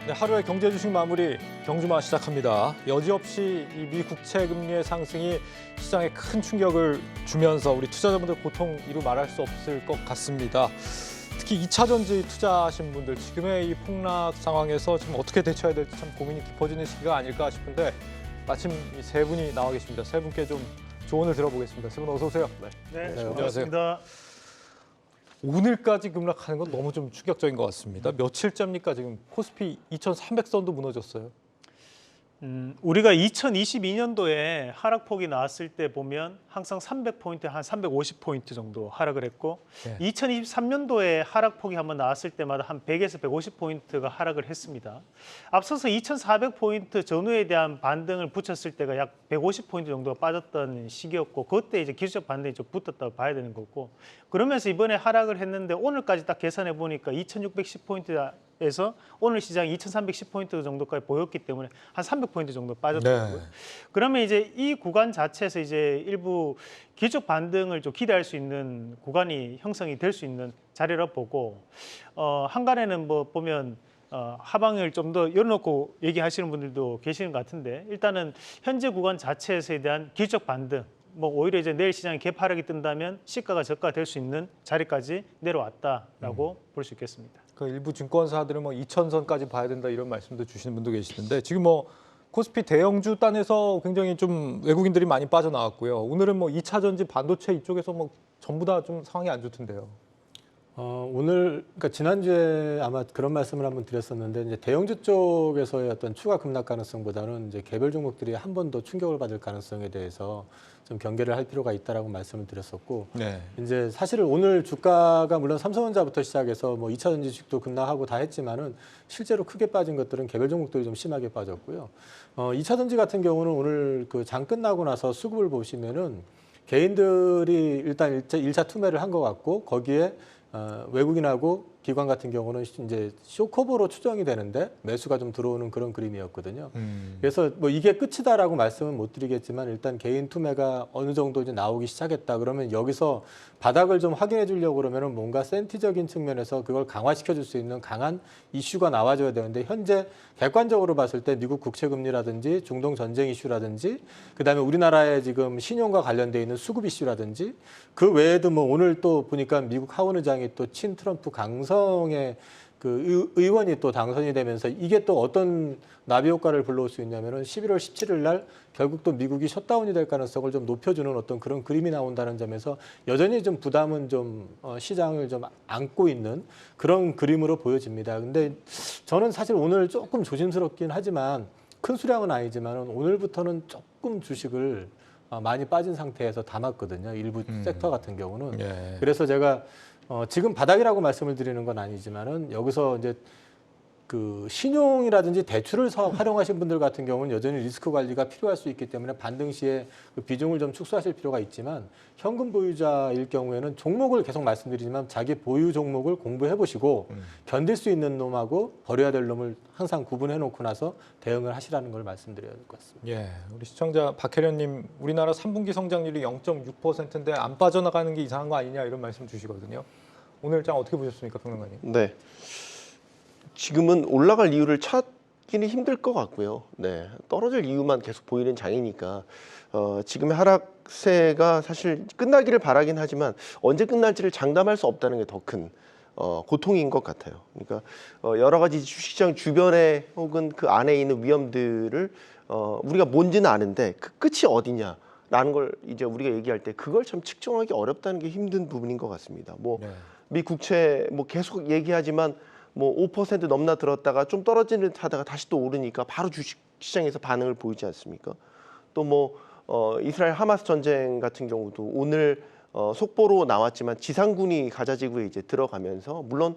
네, 하루의 경제 주식 마무리 경주마 시작합니다. 여지없이 이 미 국채 금리의 상승이 시장에 큰 충격을 주면서 우리 투자자분들 고통 이루 말할 수 없을 것 같습니다. 특히 2차 전지 투자하신 분들 지금의 이 폭락 상황에서 지금 어떻게 대처해야 될지 참 고민이 깊어지는 시기가 아닐까 싶은데 마침 이 세 분이 나와 계십니다. 세 분께 좀 조언을 들어보겠습니다. 세 분 어서 오세요. 네, 안녕하세요. 반갑습니다. 오늘까지 급락하는 건 너무 좀 충격적인 것 같습니다. 며칠째입니까? 지금 코스피 2,300선도 무너졌어요. 우리가 2022년도에 하락폭이 나왔을 때 보면 항상 300포인트, 한 350포인트 정도 하락을 했고 네. 2023년도에 하락폭이 한번 나왔을 때마다 한 100에서 150포인트가 하락을 했습니다. 앞서서 2,400포인트 전후에 대한 반등을 붙였을 때가 약 150포인트 정도가 빠졌던 시기였고 그때 이제 기술적 반등이 좀 붙었다고 봐야 되는 거고 그러면서 이번에 하락을 했는데 오늘까지 딱 계산해 보니까 2,610포인트에서 오늘 시장이 2,310포인트 정도까지 보였기 때문에 한 300포인트 정도 빠졌더라고요. 네. 그러면 이제 이 구간 자체에서 이제 일부 기술적 반등을 좀 기대할 수 있는 구간이 형성이 될 수 있는 자리라 보고 한간에는 뭐 보면 하방을 좀 더 열어놓고 얘기하시는 분들도 계시는 것 같은데 일단은 현재 구간 자체에서에 대한 기술적 반등 뭐 오히려 이제 내일 시장에 개파락이 뜬다면 시가가 저가될 수 있는 자리까지 내려왔다라고 볼 수 있겠습니다. 그 일부 증권사들은 뭐 2,000선까지 봐야 된다 이런 말씀도 주시는 분도 계시는데 지금 뭐 코스피 대형주 단에서 굉장히 좀 외국인들이 많이 빠져나왔고요. 오늘은 뭐 2차 전지 반도체 이쪽에서 뭐 전부 다 좀 상황이 안 좋던데요. 오늘 그러니까 지난주에 아마 그런 말씀을 한번 드렸었는데 이제 대형주 쪽에서의 어떤 추가 급락 가능성보다는 이제 개별 종목들이 한 번 더 충격을 받을 가능성에 대해서 좀 경계를 할 필요가 있다라고 말씀을 드렸었고 네. 이제 사실 오늘 주가가 물론 삼성전자부터 시작해서 뭐 2차 전지 주식도 급락하고 다 했지만은 실제로 크게 빠진 것들은 개별 종목들이 좀 심하게 빠졌고요. 2차 전지 같은 경우는 오늘 그 장 끝나고 나서 수급을 보시면은 개인들이 일단 1차 투매를 한 것 같고 거기에 외국인하고 기관 같은 경우는 이제 쇼커버로 추정이 되는데 매수가 좀 들어오는 그런 그림이었거든요. 그래서 뭐 이게 끝이다라고 말씀은 못 드리겠지만 일단 개인 투매가 어느 정도 이제 나오기 시작했다. 그러면 여기서 바닥을 좀 확인해 주려고 그러면은 뭔가 센티적인 측면에서 그걸 강화시켜 줄 수 있는 강한 이슈가 나와줘야 되는데 현재 객관적으로 봤을 때 미국 국채 금리라든지 중동 전쟁 이슈라든지 그다음에 우리나라의 지금 신용과 관련돼 있는 수급 이슈라든지 그 외에도 뭐 오늘 또 보니까 미국 하원 의장이 또 친 트럼프 강성의 그 의원이 또 당선이 되면서 이게 또 어떤 나비 효과를 불러올 수 있냐면은 11월 17일 날 결국 또 미국이 셧다운이 될 가능성을 좀 높여주는 어떤 그런 그림이 나온다는 점에서 여전히 좀 부담은 좀 시장을 좀 안고 있는 그런 그림으로 보여집니다. 근데 저는 사실 오늘 조금 조심스럽긴 하지만 큰 수량은 아니지만 오늘부터는 조금 주식을 많이 빠진 상태에서 담았거든요. 일부 섹터 같은 경우는. 예. 그래서 제가 지금 바닥이라고 말씀을 드리는 건 아니지만은 여기서 이제 그 신용이라든지 대출을 활용하신 분들 같은 경우는 여전히 리스크 관리가 필요할 수 있기 때문에 반등 시에 그 비중을 좀 축소하실 필요가 있지만 현금 보유자일 경우에는 종목을 계속 말씀드리지만 자기 보유 종목을 공부해 보시고 견딜 수 있는 놈하고 버려야 될 놈을 항상 구분해 놓고 나서 대응을 하시라는 걸 말씀드려야 될 것 같습니다. 예, 우리 시청자 박혜련님, 우리나라 3분기 성장률이 0.6%인데 안 빠져나가는 게 이상한 거 아니냐 이런 말씀 주시거든요. 오늘 장 어떻게 보셨습니까, 평론가님? 네. 지금은 올라갈 이유를 찾기는 힘들 것 같고요. 네. 떨어질 이유만 계속 보이는 장이니까 지금의 하락세가 사실 끝나기를 바라긴 하지만 언제 끝날지를 장담할 수 없다는 게 더 큰 고통인 것 같아요. 그러니까 여러 가지 주식시장 주변에 혹은 그 안에 있는 위험들을 우리가 뭔지는 아는데 그 끝이 어디냐라는 걸 이제 우리가 얘기할 때 그걸 참 측정하기 어렵다는 게 힘든 부분인 것 같습니다. 뭐 네. 미 국채 뭐 계속 얘기하지만 뭐 5% 넘나 들었다가 좀 떨어지는 듯 하다가 다시 또 오르니까 바로 주식 시장에서 반응을 보이지 않습니까? 또 뭐 이스라엘 하마스 전쟁 같은 경우도 오늘 속보로 나왔지만 지상군이 가자 지구에 이제 들어가면서 물론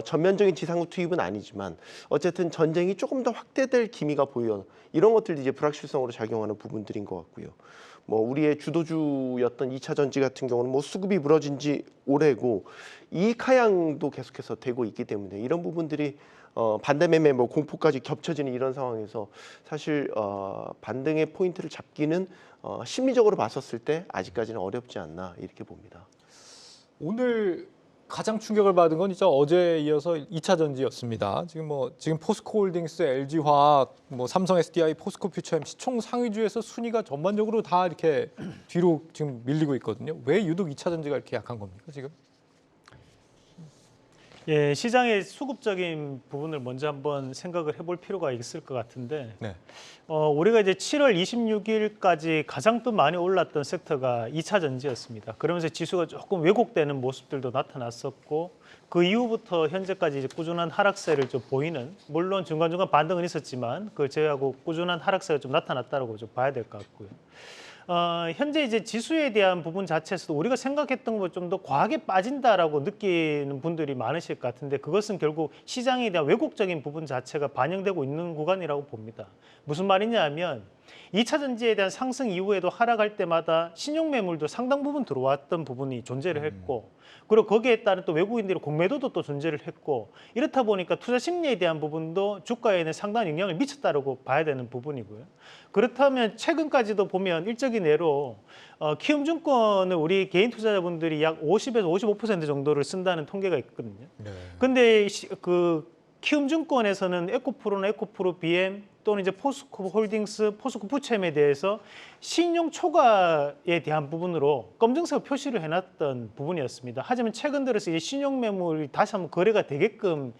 전면적인 지상군 투입은 아니지만 어쨌든 전쟁이 조금 더 확대될 기미가 보여 이런 것들이 이제 불확실성으로 작용하는 부분들인 것 같고요. 뭐 우리의 주도주였던 2차 전지 같은 경우는 뭐 수급이 무너진 지 오래고 이익 하향도 계속해서 되고 있기 때문에 이런 부분들이 반대 매매 뭐 공포까지 겹쳐지는 이런 상황에서 사실 반등의 포인트를 잡기는 심리적으로 봤었을 때 아직까지는 어렵지 않나 이렇게 봅니다. 오늘 가장 충격을 받은 건 진짜 어제에 이어서 2차 전지였습니다. 지금 포스코홀딩스, LG화학, 삼성 SDI, 포스코 퓨처엠씨 총 상위주에서 순위가 전반적으로 다 이렇게 뒤로 지금 밀리고 있거든요. 왜 유독 2차 전지가 이렇게 약한 겁니까, 지금? 예, 시장의 수급적인 부분을 먼저 한번 생각을 해볼 필요가 있을 것 같은데 네. 우리가 이제 7월 26일까지 가장 또 많이 올랐던 섹터가 2차 전지였습니다. 그러면서 지수가 조금 왜곡되는 모습들도 나타났었고 그 이후부터 현재까지 이제 꾸준한 하락세를 좀 보이는, 물론 중간중간 반등은 있었지만 그걸 제외하고 꾸준한 하락세가 좀 나타났다고 좀 봐야 될 것 같고요. 현재 이제 지수에 대한 부분 자체에서도 우리가 생각했던 것보다 좀 더 과하게 빠진다라고 느끼는 분들이 많으실 것 같은데 그것은 결국 시장에 대한 왜곡적인 부분 자체가 반영되고 있는 구간이라고 봅니다. 무슨 말이냐 하면 2차 전지에 대한 상승 이후에도 하락할 때마다 신용 매물도 상당 부분 들어왔던 부분이 존재를 했고 그리고 거기에 따른 또 외국인들의 공매도도 또 존재를 했고 이렇다 보니까 투자 심리에 대한 부분도 주가에는 상당한 영향을 미쳤다고 봐야 되는 부분이고요. 그렇다면 최근까지도 보면 일적인 예로 키움증권을 우리 개인 투자자분들이 약 50에서 55% 정도를 쓴다는 통계가 있거든요. 근데 그 키움증권에서는 에코프로나 에코프로 BM 또는 이제 포스코 홀딩스, 포스코 푸체엠에 대해서 신용 초과에 대한 부분으로 검증서 표시를 해놨던 부분이었습니다. 하지만 최근 들어서 이제 신용 매물이 다시 한번 거래가 되게끔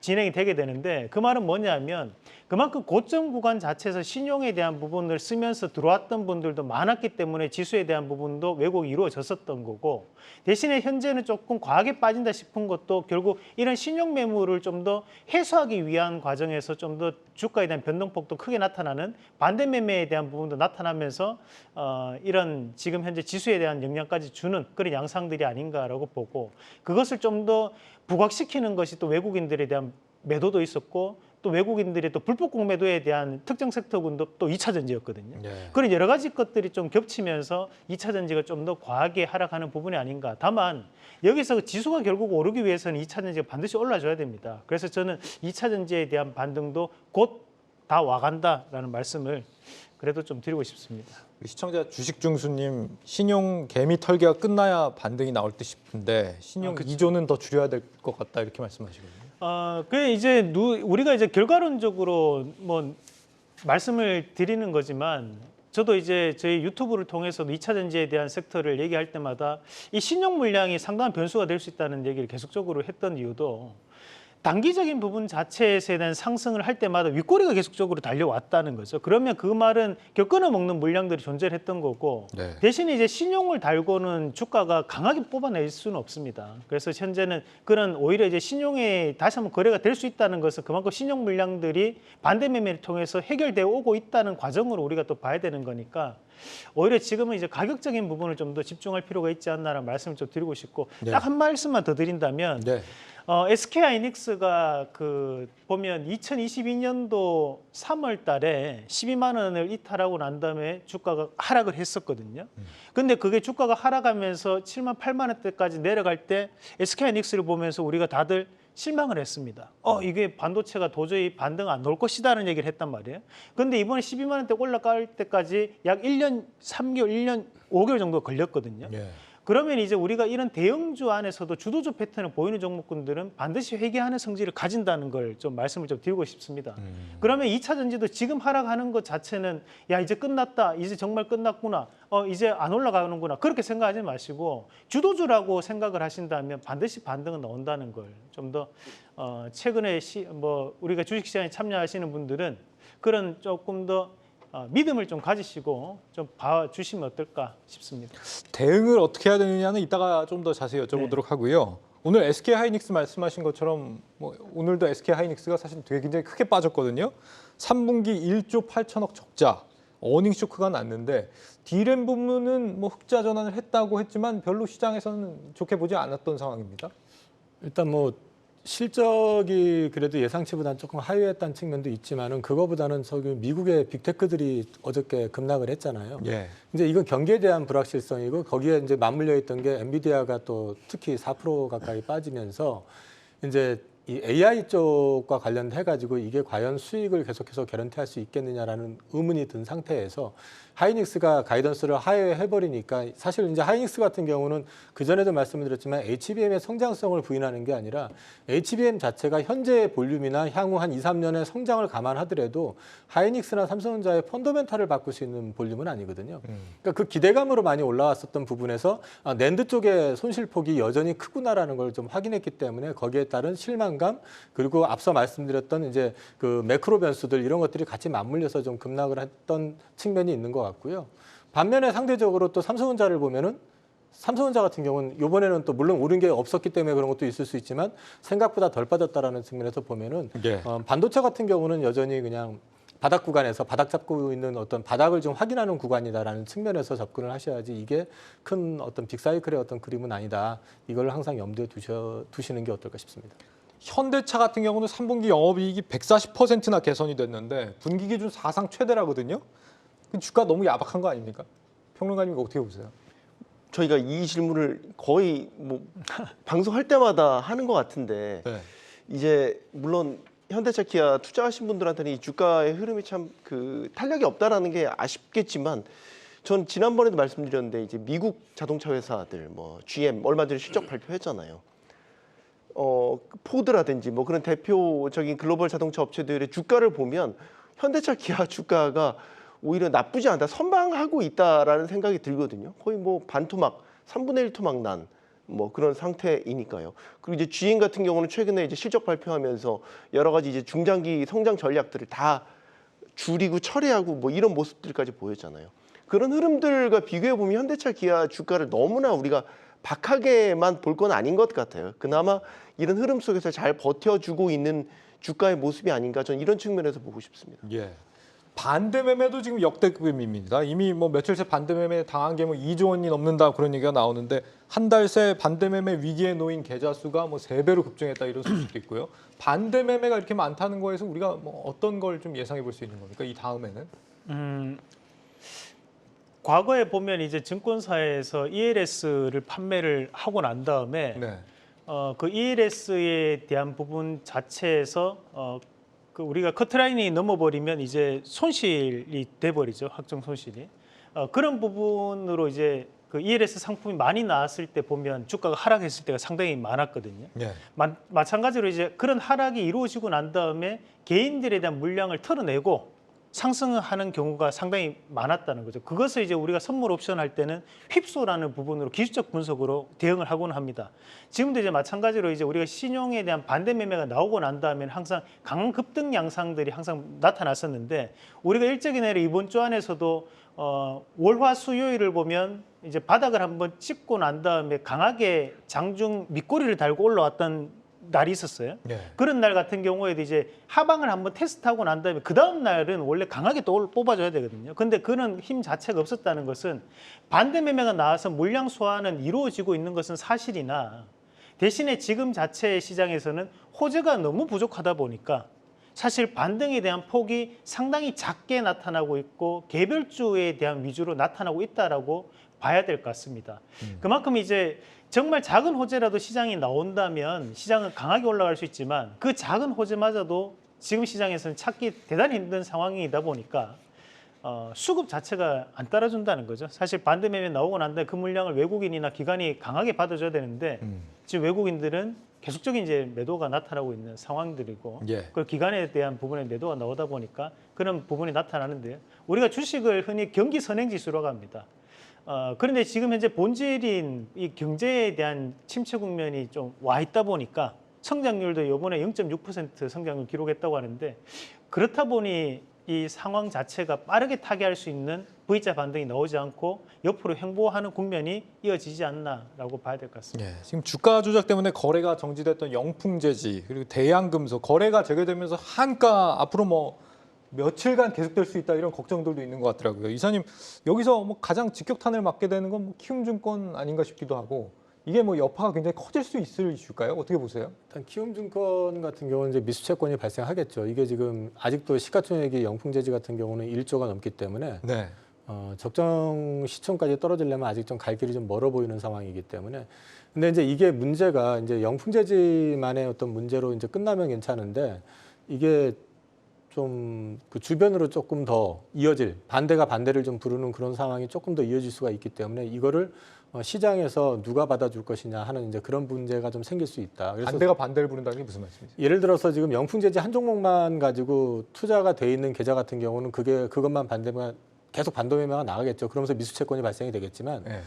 진행이 되게 되는데 그 말은 뭐냐면 그만큼 고점 구간 자체에서 신용에 대한 부분을 쓰면서 들어왔던 분들도 많았기 때문에 지수에 대한 부분도 왜곡이 이루어졌었던 거고 대신에 현재는 조금 과하게 빠진다 싶은 것도 결국 이런 신용 매물을 좀 더 해소하기 위한 과정에서 좀 더 주가에 대한 변동폭도 크게 나타나는 반대 매매에 대한 부분도 나타나면서 이런 지금 현재 지수에 대한 영향까지 주는 그런 양상들이 아닌가라고 보고 그것을 좀 더 부각시키는 것이 또 외국인들에 대한 매도도 있었고 또 외국인들의 또 불법 공매도에 대한 특정 섹터군도 또 2차 전지였거든요. 그런 여러 가지 것들이 좀 겹치면서 2차 전지가 좀 더 과하게 하락하는 부분이 아닌가. 다만 여기서 지수가 결국 오르기 위해서는 2차 전지가 반드시 올라줘야 됩니다. 그래서 저는 2차 전지에 대한 반등도 곧 다 와간다라는 말씀을 그래도 좀 드리고 싶습니다. 시청자 주식중수님, 신용 개미 털기가 끝나야 반등이 나올 듯 싶은데 신용 이조는 더 줄여야 될 것 같다 이렇게 말씀하시거든요. 그게 이제 우리가 이제 결과론적으로 뭐 말씀을 드리는 거지만 저도 이제 저희 유튜브를 통해서도 2차 전지에 대한 섹터를 얘기할 때마다 이 신용 물량이 상당한 변수가 될 수 있다는 얘기를 계속적으로 했던 이유도 단기적인 부분 자체에 대한 상승을 할 때마다 윗꼬리가 계속적으로 달려왔다는 거죠. 그러면 그 말은 끊어먹는 물량들이 존재를 했던 거고 대신에 이제 신용을 달고는 주가가 강하게 뽑아낼 수는 없습니다. 그래서 현재는 그런 오히려 이제 신용에 다시 한번 거래가 될 수 있다는 것은 그만큼 신용 물량들이 반대 매매를 통해서 해결되어 오고 있다는 과정으로 우리가 또 봐야 되는 거니까 오히려 지금은 이제 가격적인 부분을 좀 더 집중할 필요가 있지 않나라는 말씀을 좀 드리고 싶고 딱 한 말씀만 더 드린다면 SK 하이닉스가 보면 2022년도 3월 달에 12만 원을 이탈하고 난 다음에 주가가 하락을 했었거든요. 근데 그게 주가가 하락하면서 7만 8만 원대까지 내려갈 때 SK 하이닉스를 보면서 우리가 다들 실망을 했습니다. 이게 반도체가 도저히 반등 안 나올 것이다라는 얘기를 했단 말이에요. 근데 이번에 12만 원대 올라갈 때까지 약 1년 3개월, 1년 5개월 정도 걸렸거든요. 그러면 이제 우리가 이런 대형주 안에서도 주도주 패턴을 보이는 종목군들은 반드시 회귀하는 성질을 가진다는 걸 좀 말씀을 좀 드리고 싶습니다. 그러면 2차 전지도 지금 하락하는 것 자체는 야 이제 끝났다, 이제 정말 끝났구나, 이제 안 올라가는구나 그렇게 생각하지 마시고 주도주라고 생각을 하신다면 반드시 반등은 나온다는 걸 좀 더 최근에 우리가 주식시장에 참여하시는 분들은 그런 조금 더 믿음을 좀 가지시고 좀 봐주시면 어떨까 싶습니다. 대응을 어떻게 해야 되느냐는 이따가 좀 더 자세히 여쭤보도록 하고요. 오늘 SK 하이닉스 말씀하신 것처럼 오늘도 SK 하이닉스가 사실 되게 굉장히 크게 빠졌거든요. 3분기 1조 8천억 적자, 어닝 쇼크가 났는데 D램 부문은 흑자 전환을 했다고 했지만 별로 시장에서는 좋게 보지 않았던 상황입니다. 일단 실적이 그래도 예상치보다는 조금 하회했다는 측면도 있지만은 그거보다는 미국의 빅테크들이 어저께 급락을 했잖아요. 이제 이건 경기에 대한 불확실성이고 거기에 이제 맞물려 있던 게 엔비디아가 또 특히 4% 가까이 빠지면서 이제 이 AI 쪽과 관련해 가지고 이게 과연 수익을 계속해서 개런티할 수 있겠느냐라는 의문이 든 상태에서 하이닉스가 가이던스를 하회해버리니까 사실 이제 하이닉스 같은 경우는 그 전에도 말씀드렸지만 HBM의 성장성을 부인하는 게 아니라 HBM 자체가 현재의 볼륨이나 향후 한 2, 3년의 성장을 감안하더라도 하이닉스나 삼성전자의 펀더멘탈을 바꿀 수 있는 볼륨은 아니거든요. 그러니까 그 기대감으로 많이 올라왔었던 부분에서 낸드 쪽의 손실폭이 여전히 크구나라는 걸 좀 확인했기 때문에 거기에 따른 실망감 그리고 앞서 말씀드렸던 이제 그 매크로 변수들 이런 것들이 같이 맞물려서 좀 급락을 했던 측면이 있는 것 같고요. 반면에 상대적으로 또 삼성전자를 보면은 삼성전자 같은 경우는 이번에는 또 물론 오른 게 없었기 때문에 그런 것도 있을 수 있지만 생각보다 덜 빠졌다라는 측면에서 보면은 예. 반도체 같은 경우는 여전히 그냥 바닥 구간에서 바닥 잡고 있는 어떤 바닥을 좀 확인하는 구간이다라는 측면에서 접근을 하셔야지 이게 큰 어떤 빅사이클의 어떤 그림은 아니다. 이걸 항상 염두에 두시는 게 어떨까 싶습니다. 현대차 같은 경우는 3분기 영업이익이 140%나 개선이 됐는데 분기 기준 사상 최대라거든요. 그 주가 너무 야박한 거 아닙니까? 평론가님 이거 어떻게 보세요? 저희가 이 질문을 거의 뭐 방송할 때마다 하는 것 같은데 네. 이제 물론 현대차, 기아 투자하신 분들한테는 이 주가의 흐름이 참 그 탄력이 없다라는 게 아쉽겠지만 전 지난번에도 말씀드렸는데 이제 미국 자동차 회사들 뭐 GM 얼마 전에 실적 발표했잖아요. 포드라든지 뭐 그런 대표적인 글로벌 자동차 업체들의 주가를 보면 현대차, 기아 주가가 오히려 나쁘지 않다, 선방하고 있다라는 생각이 들거든요. 거의 뭐 반토막, 3분의 1 토막 난 뭐 그런 상태이니까요. 그리고 이제 GM 같은 경우는 최근에 이제 실적 발표하면서 여러 가지 이제 중장기 성장 전략들을 다 줄이고 철회하고 뭐 이런 모습들까지 보였잖아요. 그런 흐름들과 비교해 보면 현대차, 기아 주가를 너무나 우리가 박하게만 볼 건 아닌 것 같아요. 그나마 이런 흐름 속에서 잘 버텨주고 있는 주가의 모습이 아닌가, 저는 이런 측면에서 보고 싶습니다. 예. 반대 매매도 지금 역대급입니다. 이미 뭐 며칠 새 반대 매매 당한 게 뭐 2조 원이 넘는다 그런 얘기가 나오는데 한 달 새 반대 매매 위기에 놓인 계좌 수가 뭐 3배로 급증했다 이런 소식도 있고요. 반대 매매가 이렇게 많다는 거에서 우리가 뭐 어떤 걸 좀 예상해 볼 수 있는 겁니까? 이 다음에는? 과거에 보면 이제 증권사에서 ELS를 판매를 하고 난 다음에 네. 그 ELS에 대한 부분 자체에서 그 우리가 커트라인이 넘어버리면 이제 손실이 돼버리죠. 확정 손실이. 그런 부분으로 이제 그 ELS 상품이 많이 나왔을 때 보면 주가가 하락했을 때가 상당히 많았거든요. 네. 마찬가지로 이제 그런 하락이 이루어지고 난 다음에 개인들에 대한 물량을 털어내고 상승하는 경우가 상당히 많았다는 거죠. 그것을 이제 우리가 선물 옵션 할 때는 휩소라는 부분으로 기술적 분석으로 대응을 하곤 합니다. 지금도 이제 마찬가지로 이제 우리가 신용에 대한 반대 매매가 나오고 난 다음에는 항상 강한 급등 양상들이 항상 나타났었는데 우리가 일정이 내려 이번 주 안에서도 월화 수요일을 보면 이제 바닥을 한번 찍고 난 다음에 강하게 장중 밑꼬리를 달고 올라왔던 날이 있었어요. 네. 그런 날 같은 경우에도 이제 하방을 한번 테스트하고 난 다음에 그 다음 날은 원래 강하게 또 뽑아줘야 되거든요. 근데 그런 힘 자체가 없었다는 것은 반대 매매가 나와서 물량 소화는 이루어지고 있는 것은 사실이나 대신에 지금 자체의 시장에서는 호재가 너무 부족하다 보니까 사실 반등에 대한 폭이 상당히 작게 나타나고 있고 개별주에 대한 위주로 나타나고 있다라고 봐야 될 것 같습니다. 그만큼 이제 정말 작은 호재라도 시장이 나온다면 시장은 강하게 올라갈 수 있지만 그 작은 호재마저도 지금 시장에서는 찾기 대단히 힘든 상황이다 보니까 수급 자체가 안 따라준다는 거죠. 사실 반대 매매 나오고 난 다음에 그 물량을 외국인이나 기관이 강하게 받아줘야 되는데 지금 외국인들은 계속적인 이제 매도가 나타나고 있는 상황들이고 예. 그 기관에 대한 부분에 매도가 나오다 보니까 그런 부분이 나타나는데요. 우리가 주식을 흔히 경기 선행지수라고 합니다. 그런데 지금 현재 본질인 이 경제에 대한 침체 국면이 좀 와 있다 보니까 성장률도 이번에 0.6% 성장을 기록했다고 하는데 그렇다 보니 이 상황 자체가 빠르게 타개할 수 있는 V자 반등이 나오지 않고 옆으로 횡보하는 국면이 이어지지 않나라고 봐야 될 것 같습니다. 예, 지금 주가 조작 때문에 거래가 정지됐던 영풍재지 그리고 대양금속 거래가 재개되면서 한가 앞으로 뭐 며칠간 계속될 수 있다 이런 걱정들도 있는 것 같더라고요. 이사님 여기서 뭐 가장 직격탄을 맞게 되는 건 뭐 키움증권 아닌가 싶기도 하고 이게 뭐 여파가 굉장히 커질 수 있을 이슈일까요? 어떻게 보세요? 일단 키움증권 같은 경우는 이제 미수채권이 발생하겠죠. 이게 지금 아직도 시가총액이 영풍재지 같은 경우는 1조가 넘기 때문에 네. 적정 시총까지 떨어지려면 아직 좀 갈 길이 좀 멀어 보이는 상황이기 때문에. 근데 이제 이게 문제가 이제 영풍재지만의 어떤 문제로 이제 끝나면 괜찮은데 이게 좀 그 주변으로 조금 더 이어질 반대가 반대를 좀 부르는 그런 상황이 조금 더 이어질 수가 있기 때문에 이거를 시장에서 누가 받아줄 것이냐 하는 이제 그런 문제가 좀 생길 수 있다. 그래서 반대가 반대를 부른다는 게 무슨 말씀이세요? 예를 들어서 지금 영풍재지 한 종목만 가지고 투자가 돼 있는 계좌 같은 경우는 그것만 반대면 계속 반도매매가 나가겠죠. 그러면서 미수채권이 발생이 되겠지만 네.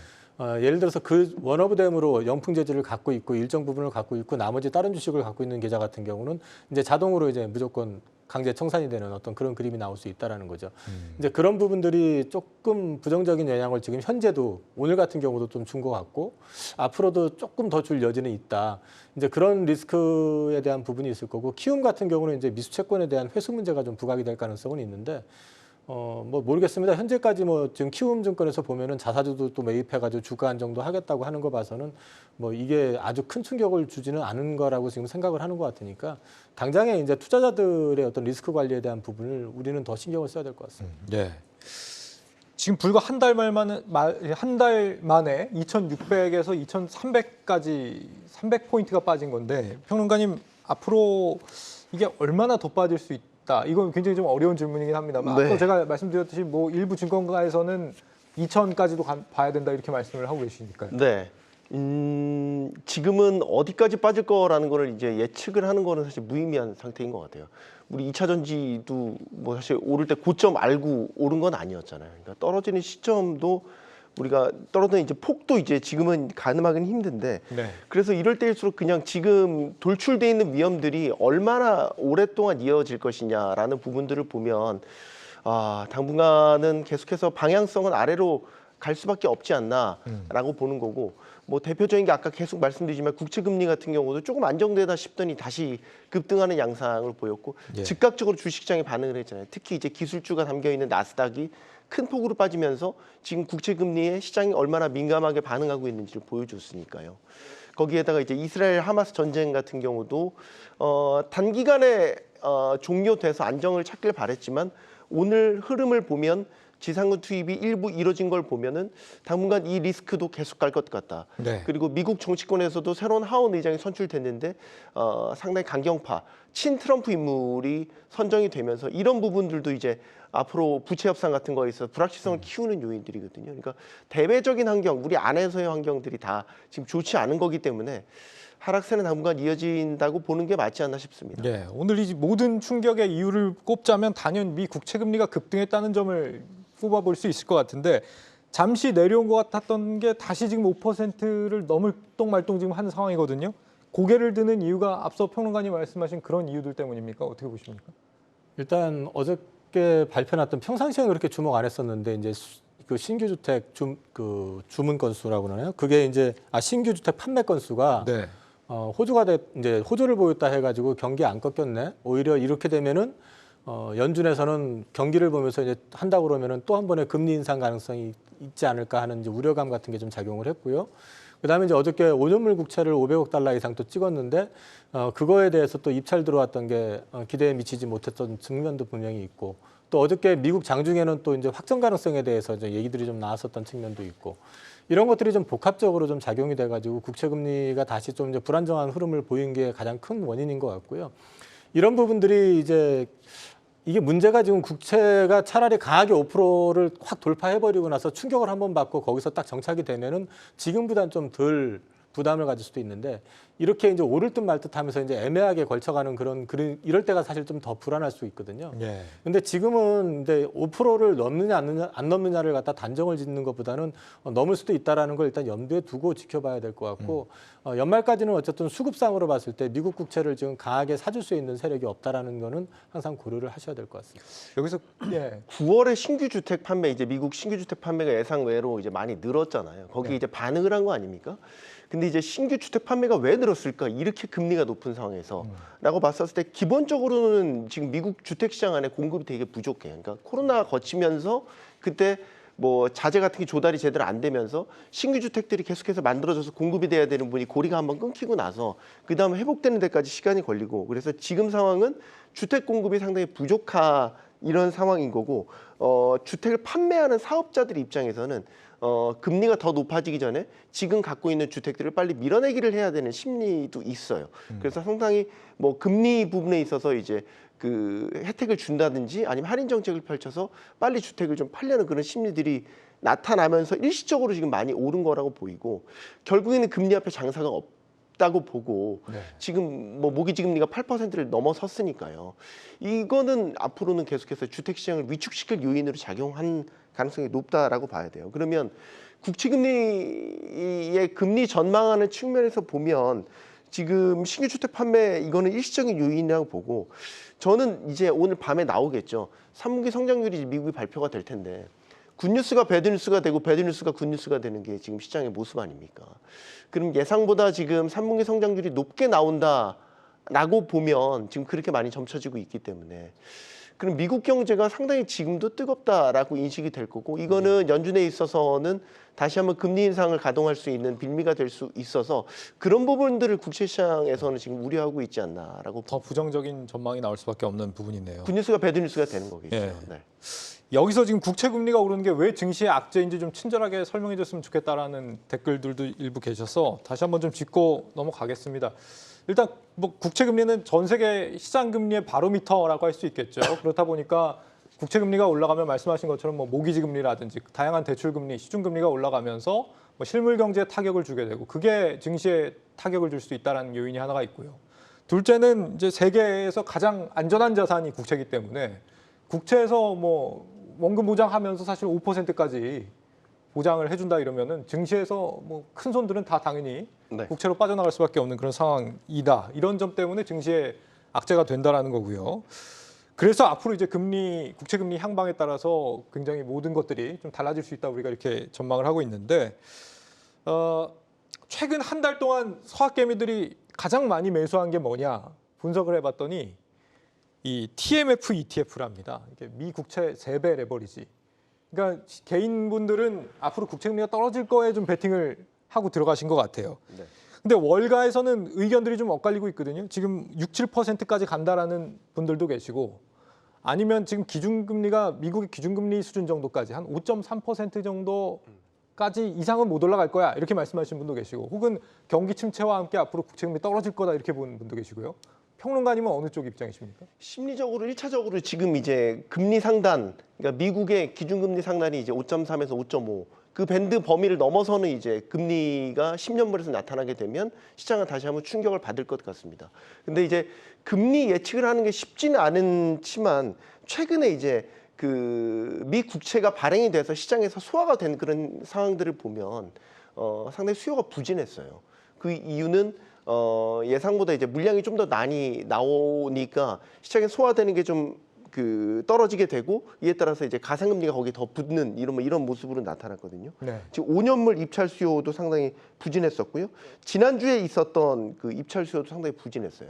예를 들어서 그 원오브댐으로 영풍재지를 갖고 있고 일정 부분을 갖고 있고 나머지 다른 주식을 갖고 있는 계좌 같은 경우는 이제 자동으로 이제 무조건 강제 청산이 되는 어떤 그런 그림이 나올 수 있다라는 거죠. 이제 그런 부분들이 조금 부정적인 영향을 지금 현재도 오늘 같은 경우도 좀 준 것 같고 앞으로도 조금 더 줄 여지는 있다. 이제 그런 리스크에 대한 부분이 있을 거고 키움 같은 경우는 이제 미수채권에 대한 회수 문제가 좀 부각이 될 가능성은 있는데 뭐 모르겠습니다. 현재까지 뭐 지금 키움증권에서 보면은 자사주도 또 매입해가지고 주가 안정도 하겠다고 하는 거 봐서는 뭐 이게 아주 큰 충격을 주지는 않은 거라고 지금 생각을 하는 것 같으니까 당장에 이제 투자자들의 어떤 리스크 관리에 대한 부분을 우리는 더 신경을 써야 될 것 같습니다. 네. 지금 불과 한 달 만에 2,600에서 2,300까지 300포인트가 빠진 건데 평론가님 앞으로 이게 얼마나 더 빠질 수 있다? 이건 굉장히 좀 어려운 질문이긴 합니다만 네. 앞서 제가 말씀드렸듯이 뭐 일부 증권가에서는 2,000까지도 봐야 된다 이렇게 말씀을 하고 계시니까요. 네. 지금은 어디까지 빠질 거라는 거를 이제 예측을 하는 거는 사실 무의미한 상태인 것 같아요. 우리 2차 전지도 뭐 사실 오를 때 고점 알고 오른 건 아니었잖아요. 그러니까 떨어지는 시점도 우리가 떨어지는 이제 폭도 이제 지금은 가늠하기는 힘든데 네. 그래서 이럴 때일수록 그냥 지금 돌출돼 있는 위험들이 얼마나 오랫동안 이어질 것이냐라는 부분들을 보면 당분간은 계속해서 방향성은 아래로 갈 수밖에 없지 않나라고 보는 거고 뭐 대표적인 게 아까 계속 말씀드리지만 국채금리 같은 경우도 조금 안정되다 싶더니 다시 급등하는 양상을 보였고 예. 즉각적으로 주식시장이 반응을 했잖아요. 특히 이제 기술주가 담겨 있는 나스닥이 큰 폭으로 빠지면서 지금 국채금리에 시장이 얼마나 민감하게 반응하고 있는지를 보여줬으니까요. 거기에다가 이제 이스라엘 하마스 전쟁 같은 경우도 단기간에 종료돼서 안정을 찾길 바랬지만 오늘 흐름을 보면 지상군 투입이 일부 이뤄진 걸 보면은 당분간 이 리스크도 계속 갈 것 같다. 네. 그리고 미국 정치권에서도 새로운 하원 의장이 선출됐는데 상당히 강경파, 친트럼프 인물이 선정이 되면서 이런 부분들도 이제 앞으로 부채 협상 같은 거에 있어서 불확실성을 키우는 요인들이거든요. 그러니까 대외적인 환경, 우리 안에서의 환경들이 다 지금 좋지 않은 거기 때문에 하락세는 당분간 이어진다고 보는 게 맞지 않나 싶습니다. 네. 오늘 이 모든 충격의 이유를 꼽자면 단연 미 국채 금리가 급등했다는 점을 꼽아볼 수 있을 것 같은데 잠시 내려온 것 같았던 게 다시 지금 5%를 넘을 똥말똥 지금 하는 상황이거든요. 고개를 드는 이유가 앞서 평론가님 말씀하신 그런 이유들 때문입니까? 어떻게 보십니까? 일단 어저께 발표났던 평상시에는 그렇게 주목 안 했었는데 이제 그 신규 주택 주문 건수라고 그러나요? 그게 이제 신규 주택 판매 건수가 네. 이제 호조를 보였다 해가지고 경기 안 꺾였네. 오히려 이렇게 되면은 연준에서는 경기를 보면서 이제 한다고 그러면은 또 한 번의 금리 인상 가능성이 있지 않을까 하는 이제 우려감 같은 게 좀 작용을 했고요. 그다음에 이제 어저께 5년물 국채를 500억 달러 이상 또 찍었는데 그거에 대해서 또 입찰 들어왔던 게 기대에 미치지 못했던 측면도 분명히 있고 또 어저께 미국 장중에는 또 이제 확정 가능성에 대해서 이제 얘기들이 좀 나왔었던 측면도 있고 이런 것들이 좀 복합적으로 좀 작용이 돼가지고 국채 금리가 다시 좀 이제 불안정한 흐름을 보인 게 가장 큰 원인인 것 같고요. 이런 부분들이 이제 이게 문제가 지금 국채가 차라리 강하게 5%를 확 돌파해버리고 나서 충격을 한번 받고 거기서 딱 정착이 되면은 지금보다는 좀 덜 부담을 가질 수도 있는데 이렇게 이제 오를 듯 말 듯 하면서 이제 애매하게 걸쳐가는 그런 이럴 때가 사실 좀 더 불안할 수 있거든요. 네. 근데 지금은 이제 5%를 넘느냐 안 넘느냐를 갖다 단정을 짓는 것보다는 넘을 수도 있다라는 걸 일단 염두에 두고 지켜봐야 될 것 같고 연말까지는 어쨌든 수급상으로 봤을 때 미국 국채를 지금 강하게 사줄 수 있는 세력이 없다라는 거는 항상 고려를 하셔야 될 것 같습니다. 여기서 예. 9월에 신규 주택 판매 이제 미국 신규 주택 판매가 예상 외로 이제 많이 늘었잖아요. 거기 이제 반응을 한 거 아닙니까? 근데 이제 신규 주택 판매가 왜 늘었을까? 이렇게 금리가 높은 상황에서라고 봤었을 때 기본적으로는 지금 미국 주택 시장 안에 공급이 되게 부족해요. 그러니까 코로나 거치면서 그때 뭐 자재 같은 게 조달이 제대로 안 되면서 신규 주택들이 계속해서 만들어져서 공급이 돼야 되는 분이 고리가 한번 끊기고 나서 그 다음에 회복되는 데까지 시간이 걸리고 그래서 지금 상황은 주택 공급이 상당히 부족한 이런 상황인 거고 주택을 판매하는 사업자들 입장에서는 금리가 더 높아지기 전에 지금 갖고 있는 주택들을 빨리 밀어내기를 해야 되는 심리도 있어요. 그래서 상당히 뭐 금리 부분에 있어서 이제 그 혜택을 준다든지 아니면 할인 정책을 펼쳐서 빨리 주택을 좀 팔려는 그런 심리들이 나타나면서 일시적으로 지금 많이 오른 거라고 보이고 결국에는 금리 앞에 장사가 없다고 보고 지금 뭐 모기지 금리가 8%를 넘어섰으니까요. 이거는 앞으로는 계속해서 주택 시장을 위축시킬 요인으로 작용한 가능성이 높다라고 봐야 돼요. 그러면 국채금리의 금리 전망하는 측면에서 보면 지금 신규 주택 판매 이거는 일시적인 요인이라고 보고 저는 이제 오늘 밤에 나오겠죠. 3분기 성장률이 미국이 발표가 될 텐데 굿뉴스가 배드뉴스가 되고 배드뉴스가 굿뉴스가 되는 게 지금 시장의 모습 아닙니까? 그럼 예상보다 지금 3분기 성장률이 높게 나온다라고 보면 지금 그렇게 많이 점쳐지고 있기 때문에 그럼 미국 경제가 상당히 지금도 뜨겁다라고 인식이 될 거고 이거는 연준에 있어서는 다시 한번 금리 인상을 가동할 수 있는 빌미가 될 수 있어서 그런 부분들을 국채 시장에서는 지금 우려하고 있지 않나라고. 더 부정적인 전망이 나올 수밖에 없는 부분이네요. 굿뉴스가 배드뉴스가 되는 거겠죠. 예. 네. 여기서 지금 국채 금리가 오르는 게 왜 증시의 악재인지 좀 친절하게 설명해 줬으면 좋겠다라는 댓글들도 일부 계셔서 다시 한번 좀 짚고 넘어가겠습니다. 일단 뭐 국채 금리는 전 세계 시장 금리의 바로미터라고 할 수 있겠죠. 그렇다 보니까 국채 금리가 올라가면 말씀하신 것처럼 뭐 모기지 금리라든지 다양한 대출 금리, 시중 금리가 올라가면서 뭐 실물 경제에 타격을 주게 되고 그게 증시에 타격을 줄 수 있다라는 요인이 하나가 있고요. 둘째는 이제 세계에서 가장 안전한 자산이 국채이기 때문에 국채에서 뭐 원금 보장하면서 사실 5%까지 보장을 해준다 이러면은 증시에서 뭐 큰 손들은 다 당연히 네. 국채로 빠져나갈 수밖에 없는 그런 상황이다. 이런 점 때문에 증시에 악재가 된다라는 거고요. 그래서 앞으로 이제 금리, 국채 금리 향방에 따라서 굉장히 모든 것들이 좀 달라질 수 있다 우리가 이렇게 전망을 하고 있는데 최근 한 달 동안 서학개미들이 가장 많이 매수한 게 뭐냐 분석을 해봤더니 이 TMF ETF랍니다. 이게 미 국채 3배 레버리지. 그러니까 개인분들은 앞으로 국채 금리가 떨어질 거에 좀 베팅을 하고 들어가신 것 같아요. 네. 근데 월가에서는 의견들이 좀 엇갈리고 있거든요. 지금 6, 7%까지 간다라는 분들도 계시고 아니면 지금 기준금리가 미국의 기준금리 수준 정도까지 한 5.3% 정도까지 이상은 못 올라갈 거야 이렇게 말씀하시는 분도 계시고 혹은 경기 침체와 함께 앞으로 국채금리 떨어질 거다 이렇게 보는 분도 계시고요. 평론가님은 어느 쪽 입장이십니까? 심리적으로 1차적으로 지금 이제 금리 상단, 그러니까 미국의 기준금리 상단이 이제 5.3에서 5.5 그 밴드 범위를 넘어서는 이제 금리가 10년물에서 나타나게 되면 시장은 다시 한번 충격을 받을 것 같습니다. 근데 이제 금리 예측을 하는 게 쉽지는 않지만 최근에 이제 그 미 국채가 발행이 돼서 시장에서 소화가 된 그런 상황들을 보면 상당히 수요가 부진했어요. 그 이유는 예상보다 이제 물량이 좀 더 많이 나오니까 시장에 소화되는 게 좀 떨어지게 되고 이에 따라서 이제 가상금리가 거기에 더 붙는 이런 모습으로 나타났거든요. 네. 지금 5년물 입찰 수요도 상당히 부진했었고요. 지난주에 있었던 그 입찰 수요도 상당히 부진했어요.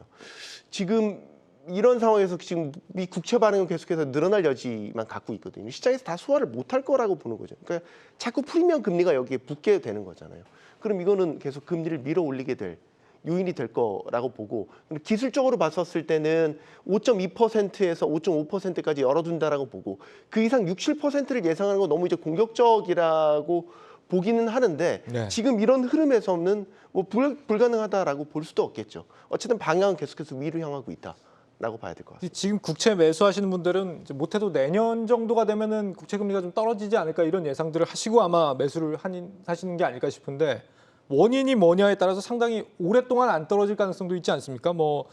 지금 이런 상황에서 지금 미 국채 발행은 계속해서 늘어날 여지만 갖고 있거든요. 시장에서 다 소화를 못할 거라고 보는 거죠. 그러니까 자꾸 프리미엄 금리가 여기에 붙게 되는 거잖아요. 그럼 이거는 계속 금리를 밀어 올리게 될 요인이 될 거라고 보고 기술적으로 봤었을 때는 5.2%에서 5.5%까지 열어둔다라고 보고 그 이상 6, 7%를 예상하는 건 너무 이제 공격적이라고 보기는 하는데 네. 지금 이런 흐름에서는 뭐 불가능하다라고 볼 수도 없겠죠. 어쨌든 방향은 계속해서 위로 향하고 있다라고 봐야 될 것 같습니다. 지금 국채 매수하시는 분들은 이제 못해도 내년 정도가 되면은 국채 금리가 좀 떨어지지 않을까 이런 예상들을 하시고 아마 매수를 하시는 게 아닐까 싶은데 원인이 뭐냐에 따라서 상당히 오랫동안 안 떨어질 가능성도 있지 않습니까? 뭐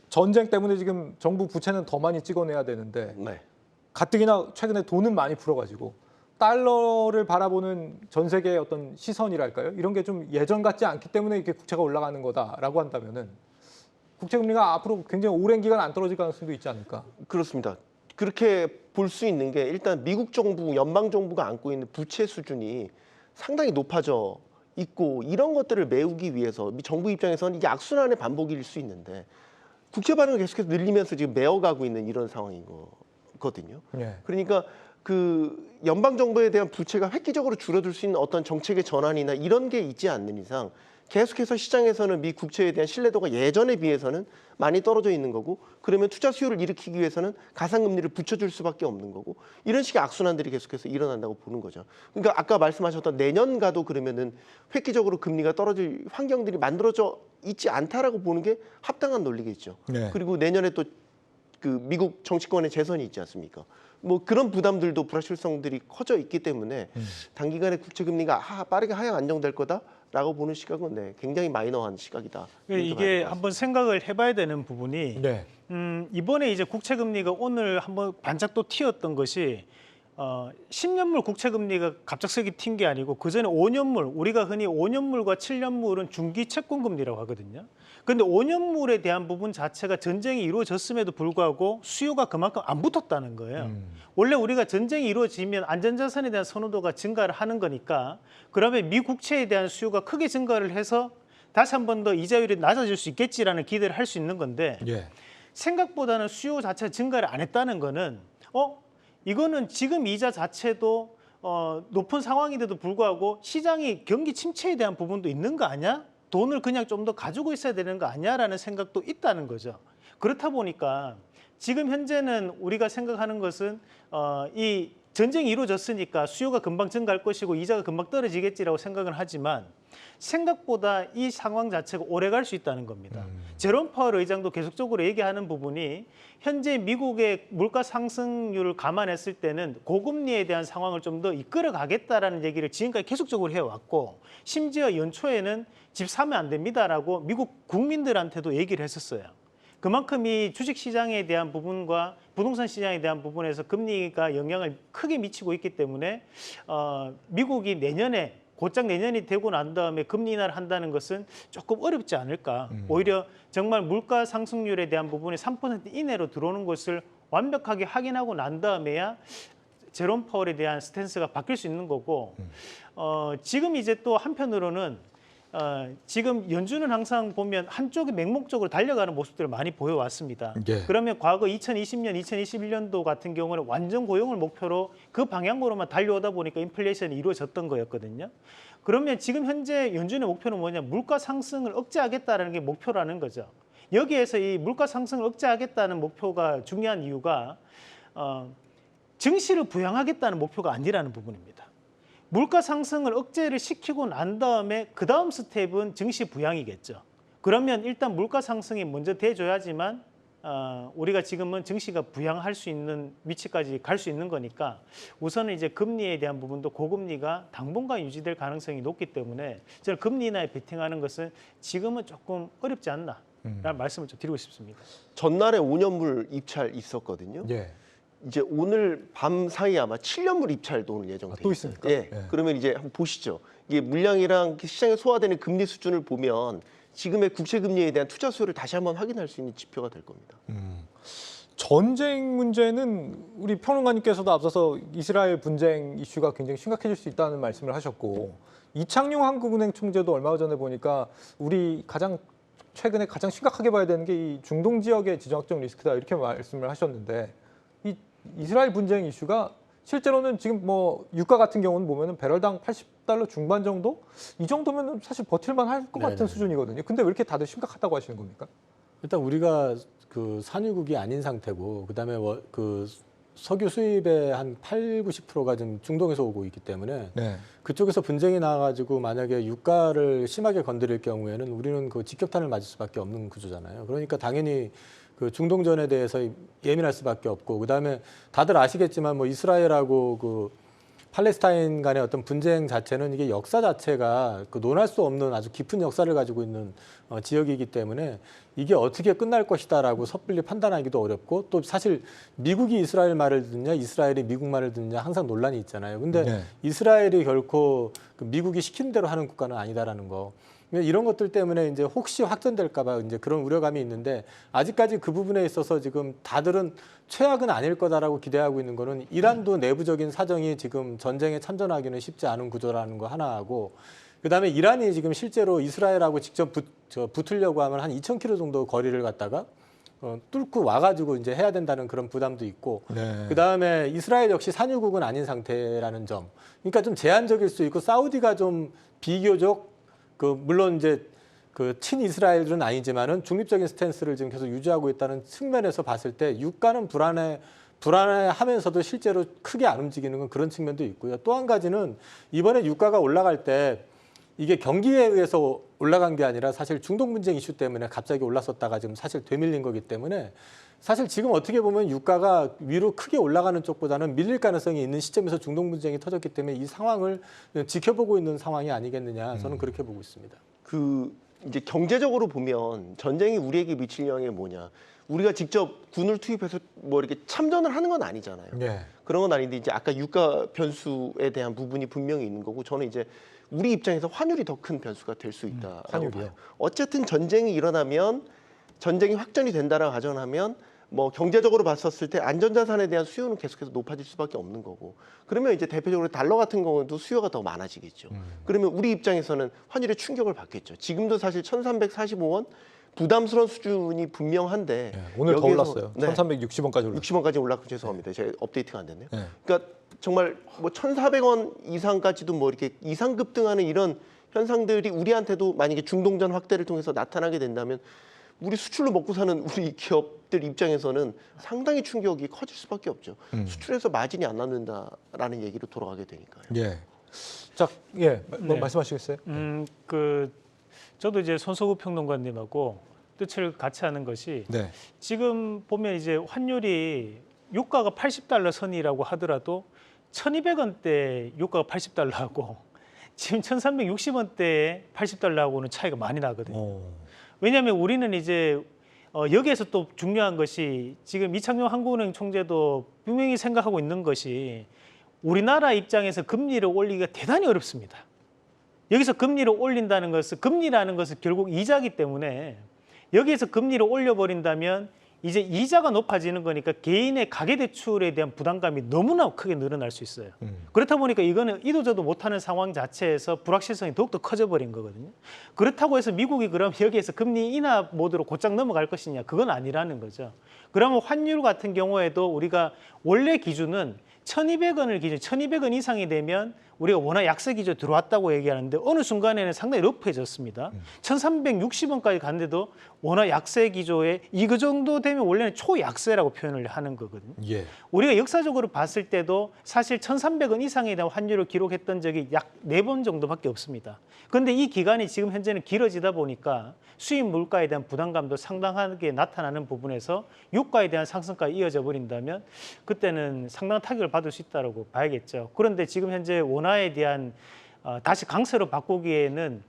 전쟁 때문에 지금 정부 부채는 더 많이 찍어내야 되는데 네. 가뜩이나 최근에 돈은 많이 풀어가지고 달러를 바라보는 전 세계의 어떤 시선이랄까요? 이런 게 좀 예전 같지 않기 때문에 이렇게 국채가 올라가는 거다라고 한다면은 국채 금리가 앞으로 굉장히 오랜 기간 안 떨어질 가능성도 있지 않을까? 그렇습니다. 그렇게 볼 수 있는 게 일단 미국 정부, 연방 정부가 안고 있는 부채 수준이 상당히 높아져 있고 이런 것들을 메우기 위해서 정부 입장에서는 이게 악순환의 반복일 수 있는데 국채 발행을 계속해서 늘리면서 지금 메어가고 있는 이런 상황인 거거든요. 네. 그러니까 그 연방 정부에 대한 부채가 획기적으로 줄어들 수 있는 어떤 정책의 전환이나 이런 게 있지 않는 이상 계속해서 시장에서는 미 국채에 대한 신뢰도가 예전에 비해서는 많이 떨어져 있는 거고, 그러면 투자 수요를 일으키기 위해서는 가상금리를 붙여줄 수밖에 없는 거고, 이런 식의 악순환들이 계속해서 일어난다고 보는 거죠. 그러니까 아까 말씀하셨던 내년 가도 그러면은 획기적으로 금리가 떨어질 환경들이 만들어져 있지 않다라고 보는 게 합당한 논리겠죠. 네. 그리고 내년에 또 그 미국 정치권의 재선이 있지 않습니까? 뭐 그런 부담들도 불확실성들이 커져 있기 때문에 단기간에 국채 금리가 빠르게 하향 안정될 거다라고 보는 시각은 굉장히 마이너한 시각이다. 이게 한번 생각을 해봐야 되는 부분이 네. 이번에 이제 국채 금리가 오늘 한번 반짝 또 튀었던 것이 10년물 국채 금리가 갑작스럽게 튄 게 아니고 그 전에 5년물, 우리가 흔히 5년물과 7년물은 중기 채권 금리라고 하거든요. 그런데 5년물에 대한 부분 자체가 전쟁이 이루어졌음에도 불구하고 수요가 그만큼 안 붙었다는 거예요. 원래 우리가 전쟁이 이루어지면 안전자산에 대한 선호도가 증가를 하는 거니까, 그러면 미 국채에 대한 수요가 크게 증가를 해서 다시 한 번 더 이자율이 낮아질 수 있겠지라는 기대를 할 수 있는 건데, 예. 생각보다는 수요 자체가 증가를 안 했다는 거는 이거는 지금 이자 자체도 높은 상황인데도 불구하고 시장이 경기 침체에 대한 부분도 있는 거 아니야? 돈을 그냥 좀 더 가지고 있어야 되는 거 아니야라는 생각도 있다는 거죠. 그렇다 보니까 지금 현재는 우리가 생각하는 것은 이 전쟁이 이루어졌으니까 수요가 금방 증가할 것이고 이자가 금방 떨어지겠지라고 생각은 하지만 생각보다 이 상황 자체가 오래 갈 수 있다는 겁니다. 제롬 파월 의장도 계속적으로 얘기하는 부분이 현재 미국의 물가 상승률을 감안했을 때는 고금리에 대한 상황을 좀 더 이끌어 가겠다라는 얘기를 지금까지 계속적으로 해왔고, 심지어 연초에는 집 사면 안 됩니다라고 미국 국민들한테도 얘기를 했었어요. 그만큼 이 주식시장에 대한 부분과 부동산 시장에 대한 부분에서 금리가 영향을 크게 미치고 있기 때문에 미국이 내년에 곧장 내년이 되고 난 다음에 금리 인하를 한다는 것은 조금 어렵지 않을까. 오히려 정말 물가 상승률에 대한 부분이 3% 이내로 들어오는 것을 완벽하게 확인하고 난 다음에야 제롬 파월에 대한 스탠스가 바뀔 수 있는 거고, 지금 이제 또 한편으로는 지금 연준은 항상 보면 한쪽에 맹목적으로 달려가는 모습들을 많이 보여왔습니다. 예. 그러면 과거 2020년, 2021년도 같은 경우는 완전 고용을 목표로 그 방향으로만 달려오다 보니까 인플레이션이 이루어졌던 거였거든요. 그러면 지금 현재 연준의 목표는 뭐냐? 물가 상승을 억제하겠다는 게 목표라는 거죠. 여기에서 이 물가 상승을 억제하겠다는 목표가 중요한 이유가 증시를 부양하겠다는 목표가 아니라는 부분입니다. 물가 상승을 억제를 시키고 난 다음에 그 다음 스텝은 증시 부양이겠죠. 그러면 일단 물가 상승이 먼저 돼줘야지만 우리가 지금은 증시가 부양할 수 있는 위치까지 갈 수 있는 거니까 우선은 이제 금리에 대한 부분도 고금리가 당분간 유지될 가능성이 높기 때문에 저는 금리 인하에 베팅하는 것은 지금은 조금 어렵지 않나라는 말씀을 좀 드리고 싶습니다. 전날에 5년물 입찰 있었거든요. 예. 이제 오늘 밤 사이 아마 7년물 입찰도 오늘 예정돼 또 있어요. 있습니까? 예. 예. 그러면 이제 한번 보시죠. 이게 물량이랑 시장에 소화되는 금리 수준을 보면 지금의 국채 금리에 대한 투자 수요를 다시 한번 확인할 수 있는 지표가 될 겁니다. 전쟁 문제는 우리 평론가님께서도 앞서서 이스라엘 분쟁 이슈가 굉장히 심각해질 수 있다는 말씀을 하셨고, 이창용 한국은행 총재도 얼마 전에 보니까 우리 최근에 가장 심각하게 봐야 되는 게 이 중동 지역의 지정학적 리스크다 이렇게 말씀을 하셨는데, 이 이스라엘 분쟁 이슈가 실제로는 지금 뭐 유가 같은 경우는 보면은 배럴당 $80 중반 정도? 이 정도면 사실 버틸만 할 것 같은 네네. 수준이거든요. 근데 왜 이렇게 다들 심각하다고 하시는 겁니까? 일단 우리가 그 산유국이 아닌 상태고, 그다음에 그 석유 수입의 한 80~90%가 지금 중동에서 오고 있기 때문에 네. 그쪽에서 분쟁이 나와가지고 만약에 유가를 심하게 건드릴 경우에는 우리는 그 직격탄을 맞을 수밖에 없는 구조잖아요. 그러니까 당연히 그 중동전에 대해서 예민할 수밖에 없고, 그다음에 다들 아시겠지만 뭐 이스라엘하고 그 팔레스타인 간의 어떤 분쟁 자체는 이게 역사 자체가 그 논할 수 없는 아주 깊은 역사를 가지고 있는 지역이기 때문에 이게 어떻게 끝날 것이다라고 섣불리 판단하기도 어렵고, 또 사실 미국이 이스라엘 말을 듣느냐 이스라엘이 미국 말을 듣느냐 항상 논란이 있잖아요. 근데 네. 이스라엘이 결코 그 미국이 시키는 대로 하는 국가는 아니다라는 거. 이런 것들 때문에 이제 혹시 확전될까봐 이제 그런 우려감이 있는데, 아직까지 그 부분에 있어서 지금 다들은 최악은 아닐 거다라고 기대하고 있는 거는 이란도 내부적인 사정이 지금 전쟁에 참전하기는 쉽지 않은 구조라는 거 하나하고, 그다음에 이란이 지금 실제로 이스라엘하고 직접 붙으려고 하면 한 2,000km 정도 거리를 갖다가 뚫고 와가지고 이제 해야 된다는 그런 부담도 있고, 네. 그다음에 이스라엘 역시 산유국은 아닌 상태라는 점. 그러니까 좀 제한적일 수 있고, 사우디가 좀 비교적 물론 이제 그 친이스라엘들은 아니지만은 중립적인 스탠스를 지금 계속 유지하고 있다는 측면에서 봤을 때 유가는 불안해하면서도 실제로 크게 안 움직이는 건 그런 측면도 있고요. 또 한 가지는 이번에 유가가 올라갈 때 이게 경기에 의해서 올라간 게 아니라 사실 중동 분쟁 이슈 때문에 갑자기 올랐었다가 지금 사실 되밀린 거기 때문에 사실 지금 어떻게 보면 유가가 위로 크게 올라가는 쪽보다는 밀릴 가능성이 있는 시점에서 중동 분쟁이 터졌기 때문에 이 상황을 지켜보고 있는 상황이 아니겠느냐 저는 그렇게 보고 있습니다. 그 이제 경제적으로 보면 전쟁이 우리에게 미칠 영향이 뭐냐? 우리가 직접 군을 투입해서 뭐 이렇게 참전을 하는 건 아니잖아요. 네. 그런 건 아닌데 이제 아까 유가 변수에 대한 부분이 분명히 있는 거고 저는 이제 우리 입장에서 환율이 더 큰 변수가 될 수 있다라고 환율이요? 봐요. 어쨌든 전쟁이 일어나면 전쟁이 확전이 된다라고 가정하면 뭐 경제적으로 봤었을 때 안전자산에 대한 수요는 계속해서 높아질 수밖에 없는 거고 그러면 이제 대표적으로 달러 같은 경우도 수요가 더 많아지겠죠. 그러면 우리 입장에서는 환율에 충격을 받겠죠. 지금도 사실 1,345원 부담스러운 수준이 분명한데 네, 오늘 더 여기에서- 올랐어요. 네. 1,360원까지 올랐어요. 60원까지 올랐고 죄송합니다. 제가 업데이트가 안 됐네요. 네. 그러니까 정말 뭐 1,400원 이상까지도 뭐 이렇게 이상 급등하는 이런 현상들이 우리한테도 만약에 중동전 확대를 통해서 나타나게 된다면 우리 수출로 먹고 사는 우리 기업들 입장에서는 상당히 충격이 커질 수밖에 없죠. 수출에서 마진이 안 남는다라는 얘기로 돌아가게 되니까요. 예. 자, 예, 네. 말씀하시겠어요? 저도 이제 손석우 평론가님하고 뜻을 같이 하는 것이 네. 지금 보면 이제 환율이 유가가 80달러 선이라고 하더라도 1,200원대 유가가 80달러하고 지금 1,360원대에 80달러하고는 차이가 많이 나거든요. 왜냐하면 우리는 이제 여기에서 또 중요한 것이 지금 이창용 한국은행 총재도 분명히 생각하고 있는 것이 우리나라 입장에서 금리를 올리기가 대단히 어렵습니다. 여기서 금리를 올린다는 것은 금리라는 것은 결국 이자기 때문에 여기에서 금리를 올려버린다면 이제 이자가 높아지는 거니까 개인의 가계대출에 대한 부담감이 너무나 크게 늘어날 수 있어요. 그렇다 보니까 이거는 이도저도 못하는 상황 자체에서 불확실성이 더욱더 커져버린 거거든요. 그렇다고 해서 미국이 그럼 여기에서 금리 인하 모드로 곧장 넘어갈 것이냐 그건 아니라는 거죠. 그러면 환율 같은 경우에도 우리가 원래 기준은 1,200원을 기준, 1,200원 이상이 되면 우리가 워낙 약세 기조에 들어왔다고 얘기하는데 어느 순간에는 상당히 러프해졌습니다. 1,360원까지 갔는데도 워낙 약세 기조에 이 정도 되면 원래는 초약세라고 표현을 하는 거거든요. 예. 우리가 역사적으로 봤을 때도 사실 1,300원 이상에 대한 환율을 기록했던 적이 약 4번 정도밖에 없습니다. 그런데 이 기간이 지금 현재는 길어지다 보니까 수입 물가에 대한 부담감도 상당하게 나타나는 부분에서 유가에 대한 상승까지 이어져 버린다면 그때는 상당한 타격을 받을 수 있다고 봐야겠죠. 그런데 지금 현재 원화에 대한 다시 강세로 바꾸기에는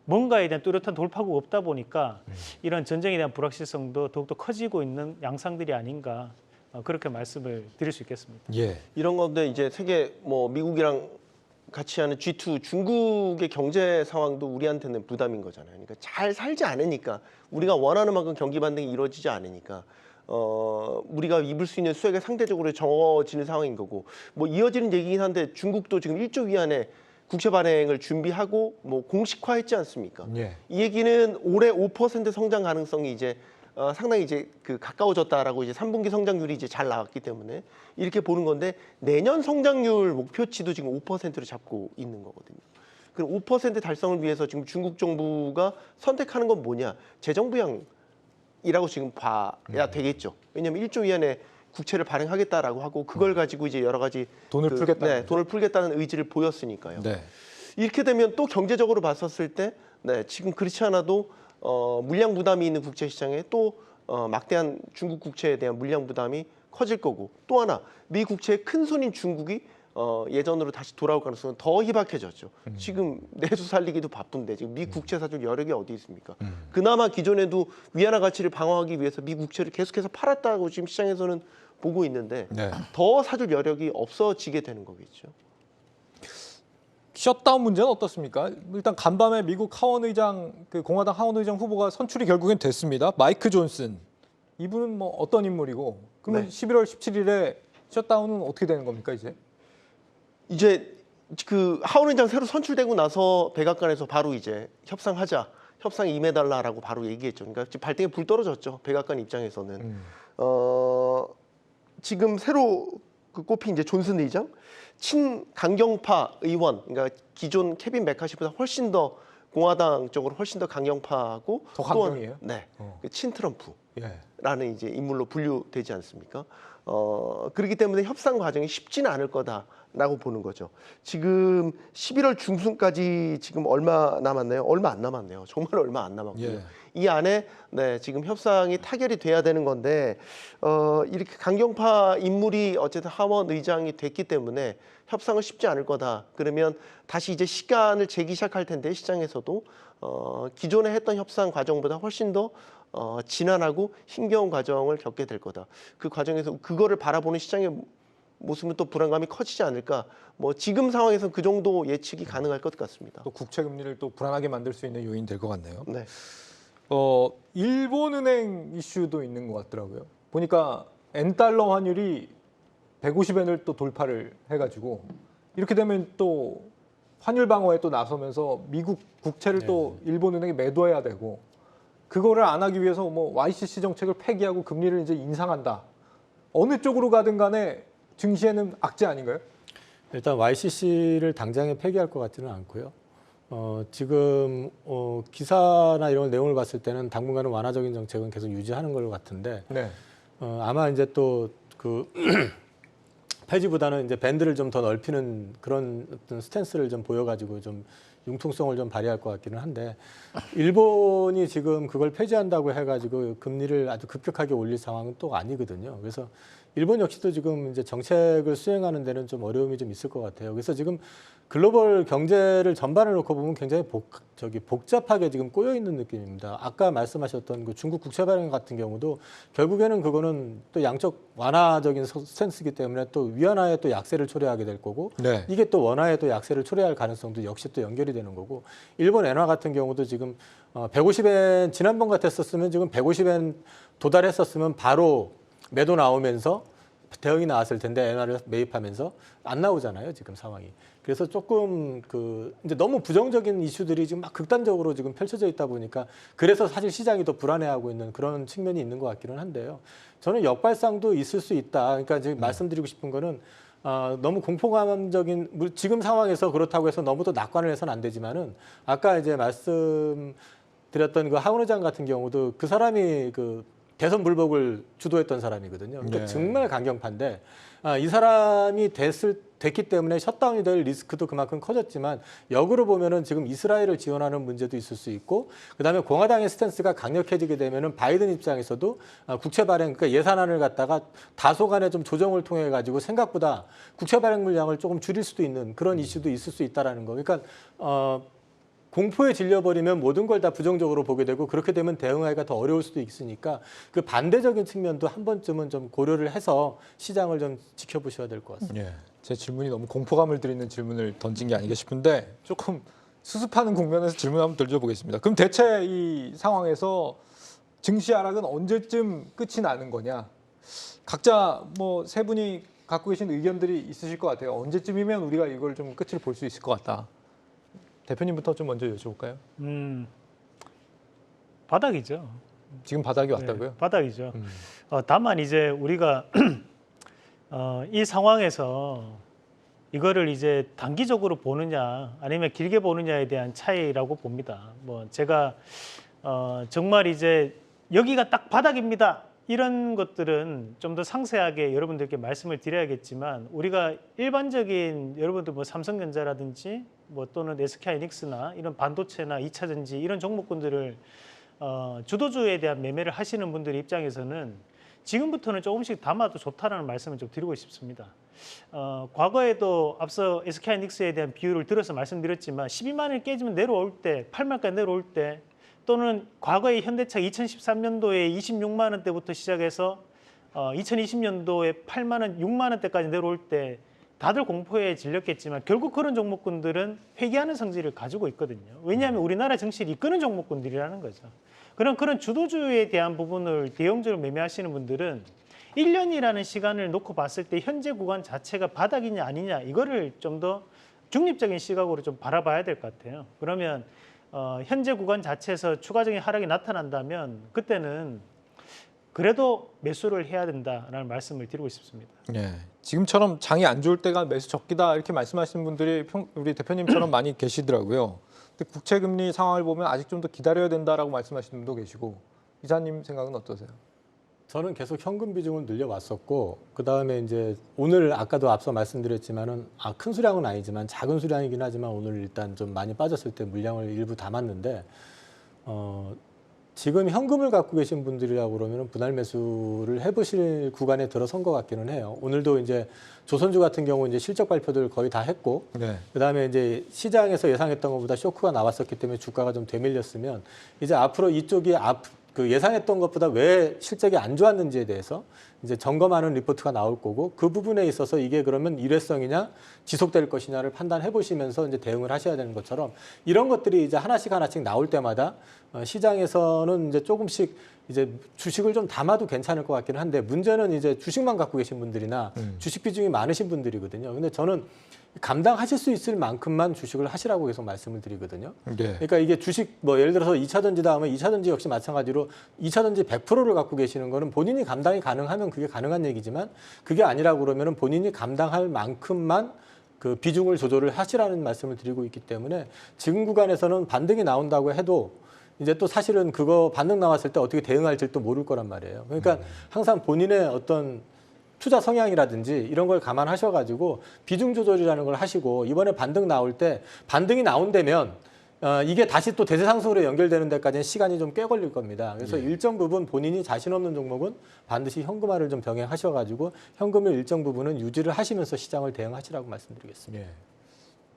뭔가에 대한 뚜렷한 돌파구가 없다 보니까 이런 전쟁에 대한 불확실성도 더욱더 커지고 있는 양상들이 아닌가 그렇게 말씀을 드릴 수 있겠습니다. 예. 이런 건데 이제 세계 뭐 미국이랑 같이 하는 G2 중국의 경제 상황도 우리한테는 부담인 거잖아요. 그러니까 잘 살지 않으니까 우리가 원하는 만큼 경기 반등이 이루어지지 않으니까 우리가 입을 수 있는 수혜가 상대적으로 적어지는 상황인 거고 뭐 이어지는 얘기긴 한데 중국도 지금 1조 위안의 국채 발행을 준비하고 뭐 공식화했지 않습니까? 예. 이 얘기는 올해 5% 성장 가능성이 이제 상당히 이제 그 가까워졌다라고 이제 3분기 성장률이 이제 잘 나왔기 때문에 이렇게 보는 건데 내년 성장률 목표치도 지금 5%로 잡고 있는 거거든요. 그럼 5% 달성을 위해서 지금 중국 정부가 선택하는 건 뭐냐? 재정부양이라고 지금 봐야 되겠죠. 왜냐하면 1조 위안의 국채를 발행하겠다라고 하고 그걸 가지고 이제 여러 가지 돈을 풀겠다는 네, 거죠. 돈을 풀겠다는 의지를 보였으니까요. 네. 이렇게 되면 또 경제적으로 봤었을 때 네, 지금 그렇지 않아도 물량 부담이 있는 국제 시장에 또 막대한 중국 국채에 대한 물량 부담이 커질 거고 또 하나 미 국채의 큰 손인 중국이 예전으로 다시 돌아올 가능성은 더 희박해졌죠. 지금 내수 살리기도 바쁜데 지금 미 국채 사줄 여력이 어디 있습니까? 그나마 기존에도 위안화 가치를 방어하기 위해서 미 국채를 계속해서 팔았다고 지금 시장에서는 보고 있는데 네. 더 사줄 여력이 없어지게 되는 거겠죠. 셧다운 문제는 어떻습니까? 일단 간밤에 미국 하원 의장, 그 공화당 하원 의장 후보가 선출이 결국엔 됐습니다. 마이크 존슨. 이분은 뭐 어떤 인물이고? 그러면 네. 11월 17일에 셧다운은 어떻게 되는 겁니까 이제? 이제 그 하원 의장 새로 선출되고 나서 백악관에서 바로 이제 협상하자, 협상에 임해달라라고 바로 얘기했죠. 그러니까 지금 발등에 불 떨어졌죠. 백악관 입장에서는 지금 새로 그 꼽힌 이제 존슨 의장 친강경파 의원, 그러니까 기존 케빈 메카시보다 훨씬 더 공화당 쪽으로 훨씬 더 강경파하고 더 강경이에요? 네, 어. 친트럼프. 예. 라는 이제 인물로 분류되지 않습니까? 그렇기 때문에 협상 과정이 쉽지는 않을 거다라고 보는 거죠. 지금 11월 중순까지 지금 얼마 남았나요? 얼마 안 남았네요. 정말 얼마 안 남았고요. 예. 이 안에 네, 지금 협상이 타결이 돼야 되는 건데 이렇게 강경파 인물이 어쨌든 하원 의장이 됐기 때문에 협상은 쉽지 않을 거다. 그러면 다시 이제 시간을 재기 시작할 텐데 시장에서도 기존에 했던 협상 과정보다 훨씬 더 지난하고 힘겨운 과정을 겪게 될 거다. 그 과정에서 그거를 바라보는 시장의 모습은 또 불안감이 커지지 않을까. 뭐 지금 상황에서 그 정도 예측이 가능할 것 같습니다. 또 국채 금리를 또 불안하게 만들 수 있는 요인이 될 것 같네요. 네. 일본은행 이슈도 있는 것 같더라고요. 보니까 엔달러 환율이 150엔을 또 돌파를 해가지고 이렇게 되면 또 환율 방어에 또 나서면서 미국 국채를 또 일본은행이 매도해야 되고 그거를 안 하기 위해서 뭐 YCC 정책을 폐기하고 금리를 이제 인상한다. 어느 쪽으로 가든 간에 증시에는 악재 아닌가요? 일단 YCC를 당장에 폐기할 것 같지는 않고요. 지금 기사나 이런 내용을 봤을 때는 당분간은 완화적인 정책은 계속 유지하는 것 같은데 네. 아마 이제 또 그 폐지보다는 이제 밴드를 좀 더 넓히는 그런 어떤 스탠스를 좀 보여가지고 좀 융통성을 좀 발휘할 것 같기는 한데 일본이 지금 그걸 폐지한다고 해가지고 금리를 아주 급격하게 올릴 상황은 또 아니거든요. 그래서 일본 역시도 지금 이제 정책을 수행하는 데는 좀 어려움이 좀 있을 것 같아요. 그래서 지금 글로벌 경제를 전반을 놓고 보면 굉장히 복잡하게 지금 꼬여 있는 느낌입니다. 아까 말씀하셨던 그 중국 국채 발행 같은 경우도 결국에는 그거는 또 양적 완화적인 스탠스이기 때문에 또 위안화에 또 약세를 초래하게 될 거고 네. 이게 또 원화에 또 약세를 초래할 가능성도 역시 또 연결이 되는 거고 일본 엔화 같은 경우도 지금 150엔 지난번 같았었으면 지금 150엔 도달했었으면 바로 매도 나오면서 대응이 나왔을 텐데 엔화를 매입하면서 안 나오잖아요 지금 상황이. 그래서 조금 이제 너무 부정적인 이슈들이 지금 막 극단적으로 지금 펼쳐져 있다 보니까 그래서 사실 시장이 더 불안해하고 있는 그런 측면이 있는 것 같기는 한데요. 저는 역발상도 있을 수 있다. 그러니까 지금 말씀드리고 싶은 거는 너무 공포감적인 지금 상황에서 그렇다고 해서 너무 또 낙관을 해서는 안 되지만은 아까 이제 말씀드렸던 그 하원 의장 같은 경우도 그 사람이 그 대선 불복을 주도했던 사람이거든요. 그러니까 네. 정말 강경파인데 이 사람이 됐기 때문에 셧다운이 될 리스크도 그만큼 커졌지만 역으로 보면은 지금 이스라엘을 지원하는 문제도 있을 수 있고 그다음에 공화당의 스탠스가 강력해지게 되면은 바이든 입장에서도 국채 발행 그러니까 예산안을 갖다가 다소간의 좀 조정을 통해 가지고 생각보다 국채 발행 물량을 조금 줄일 수도 있는 그런 이슈도 있을 수 있다라는 거. 그러니까 공포에 질려버리면 모든 걸 다 부정적으로 보게 되고 그렇게 되면 대응하기가 더 어려울 수도 있으니까 그 반대적인 측면도 한 번쯤은 좀 고려를 해서 시장을 좀 지켜보셔야 될 것 같습니다. 예. 제 질문이 너무 공포감을 드리는 질문을 던진 게 아닌가 싶은데 조금 수습하는 국면에서 질문 한번 던져보겠습니다. 그럼 대체 이 상황에서 증시 하락은 언제쯤 끝이 나는 거냐? 각자 뭐 세 분이 갖고 계신 의견들이 있으실 것 같아요. 언제쯤이면 우리가 이걸 좀 끝을 볼 수 있을 것 같다. 대표님부터 좀 먼저 여쭤볼까요? 바닥이죠. 지금 바닥이 왔다고요? 네, 바닥이죠. 다만 이제 우리가 이 상황에서 이거를 이제 단기적으로 보느냐 아니면 길게 보느냐에 대한 차이라고 봅니다. 뭐 제가 정말 이제 여기가 딱 바닥입니다. 이런 것들은 좀 더 상세하게 여러분들께 말씀을 드려야겠지만 우리가 일반적인 여러분들 뭐 삼성전자라든지 뭐 또는 SK하이닉스나 이런 반도체나 2차 전지 이런 종목군들을 주도주에 대한 매매를 하시는 분들 입장에서는 지금부터는 조금씩 담아도 좋다라는 말씀을 좀 드리고 싶습니다. 과거에도 앞서 SK하이닉스에 대한 비율을 들어서 말씀드렸지만 12만 원이 깨지면 내려올 때 8만까지 내려올 때 또는 과거의 현대차 2013년도에 26만 원대부터 시작해서 2020년도에 8만 원, 6만 원대까지 내려올 때 다들 공포에 질렸겠지만 결국 그런 종목군들은 회귀하는 성질을 가지고 있거든요. 왜냐하면 우리나라 증시를 이끄는 종목군들이라는 거죠. 그런 주도주에 대한 부분을 대형주로 매매하시는 분들은 1년이라는 시간을 놓고 봤을 때 현재 구간 자체가 바닥이냐 아니냐 이거를 좀 더 중립적인 시각으로 좀 바라봐야 될 것 같아요. 그러면 현재 구간 자체에서 추가적인 하락이 나타난다면 그때는 그래도 매수를 해야 된다라는 말씀을 드리고 싶습니다. 예. 지금처럼 장이 안 좋을 때가 매수 적기다 이렇게 말씀하시는 분들이 우리 대표님처럼 많이 계시더라고요. 근데 국채 금리 상황을 보면 아직 좀 더 기다려야 된다라고 말씀하시는 분도 계시고 이사님 생각은 어떠세요? 저는 계속 현금 비중을 늘려왔었고 그 다음에 이제 오늘 아까도 앞서 말씀드렸지만은 큰 수량은 아니지만 작은 수량이긴 하지만 오늘 일단 좀 많이 빠졌을 때 물량을 일부 담았는데 지금 현금을 갖고 계신 분들이라고 그러면 분할 매수를 해보실 구간에 들어선 것 같기는 해요. 오늘도 이제 조선주 같은 경우 이제 실적 발표들 거의 다 했고, 네. 그다음에 이제 시장에서 예상했던 것보다 쇼크가 나왔었기 때문에 주가가 좀 되밀렸으면 이제 앞으로 이쪽이 그 예상했던 것보다 왜 실적이 안 좋았는지에 대해서 이제 점검하는 리포트가 나올 거고 그 부분에 있어서 이게 그러면 일회성이냐 지속될 것이냐를 판단해 보시면서 이제 대응을 하셔야 되는 것처럼 이런 것들이 이제 하나씩 나올 때마다 시장에서는 이제 조금씩 이제 주식을 좀 담아도 괜찮을 것 같기는 한데 문제는 이제 주식만 갖고 계신 분들이나 주식 비중이 많으신 분들이거든요. 근데 저는 감당하실 수 있을 만큼만 주식을 하시라고 계속 말씀을 드리거든요. 네. 그러니까 이게 주식 뭐 예를 들어서 2차 전지다 하면 2차 전지 역시 마찬가지로 2차 전지 100%를 갖고 계시는 거는 본인이 감당이 가능하면 그게 가능한 얘기지만 그게 아니라고 그러면은 본인이 감당할 만큼만 그 비중을 조절을 하시라는 말씀을 드리고 있기 때문에 지금 구간에서는 반등이 나온다고 해도 이제 또 사실은 그거 반등 나왔을 때 어떻게 대응할지 또 모를 거란 말이에요. 그러니까 항상 본인의 어떤 투자 성향이라든지 이런 걸 감안하셔가지고 비중 조절이라는 걸 하시고 이번에 반등 나올 때 반등이 나온다면 이게 다시 또 대세 상승으로 연결되는 데까지는 시간이 좀 꽤 걸릴 겁니다. 그래서 일정 부분 본인이 자신 없는 종목은 반드시 현금화를 좀 병행하셔가지고 현금을 일정 부분은 유지를 하시면서 시장을 대응하시라고 말씀드리겠습니다. 예.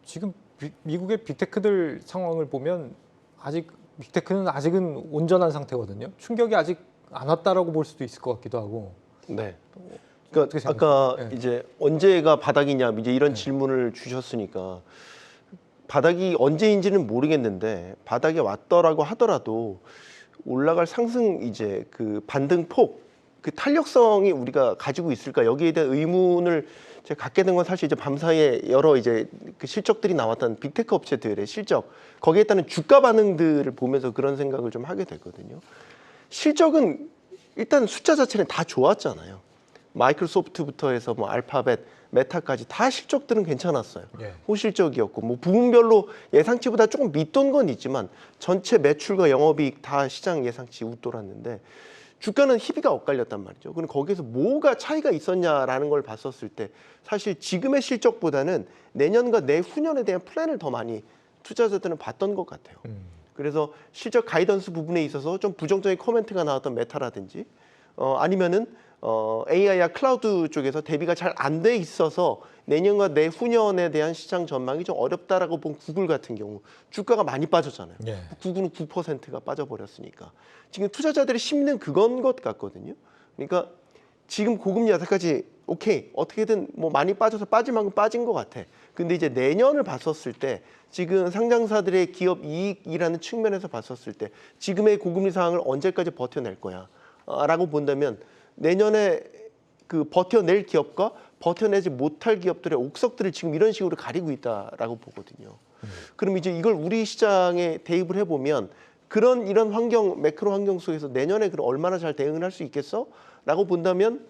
지금 미국의 빅테크들 상황을 보면 아직 빅테크는 아직은 온전한 상태거든요. 충격이 아직 안 왔다라고 볼 수도 있을 것 같기도 하고. 네. 그러니까 어떻게 아까 생각하세요? 네. 이제 언제가 바닥이냐 이제 이런 질문을 주셨으니까 바닥이 언제인지는 모르겠는데 바닥에 왔더라고 하더라도 올라갈 상승 이제 그 반등폭 그 탄력성이 우리가 가지고 있을까 여기에 대한 의문을 제가 갖게 된 건 사실 이제 밤사이에 여러 이제 그 실적들이 나왔던 빅테크 업체들의 실적 거기에 따른 주가 반응들을 보면서 그런 생각을 좀 하게 됐거든요. 실적은 일단 숫자 자체는 다 좋았잖아요. 마이크로소프트부터 해서 뭐 알파벳, 메타까지 다 실적들은 괜찮았어요. 예. 호실적이었고 뭐 부분별로 예상치보다 조금 밑돈 건 있지만 전체 매출과 영업이익 다 시장 예상치 웃돌았는데 주가는 희비가 엇갈렸단 말이죠. 그럼 거기서 뭐가 차이가 있었냐라는 걸 봤었을 때 사실 지금의 실적보다는 내년과 내후년에 대한 플랜을 더 많이 투자자들은 봤던 것 같아요. 그래서 실적 가이던스 부분에 있어서 좀 부정적인 코멘트가 나왔던 메타라든지 아니면은 AI와 클라우드 쪽에서 대비가 잘 안 돼 있어서 내년과 내후년에 대한 시장 전망이 좀 어렵다라고 본 구글 같은 경우 주가가 많이 빠졌잖아요. 예. 구글은 9%가 빠져버렸으니까 지금 투자자들의 심리는 그건 것 같거든요. 그러니까 지금 고금리 여태까지 오케이 어떻게든 뭐 많이 빠져서 빠질 만큼 빠진 것 같아. 근데 이제 내년을 봤었을 때 지금 상장사들의 기업 이익이라는 측면에서 봤었을 때 지금의 고금리 상황을 언제까지 버텨낼 거야 라고 본다면 내년에 그 버텨낼 기업과 버텨내지 못할 기업들의 옥석들을 지금 이런 식으로 가리고 있다라고 보거든요. 그럼 이제 이걸 우리 시장에 대입을 해보면 이런 환경 매크로 환경 속에서 내년에 그럼 얼마나 잘 대응을 할 수 있겠어? 라고 본다면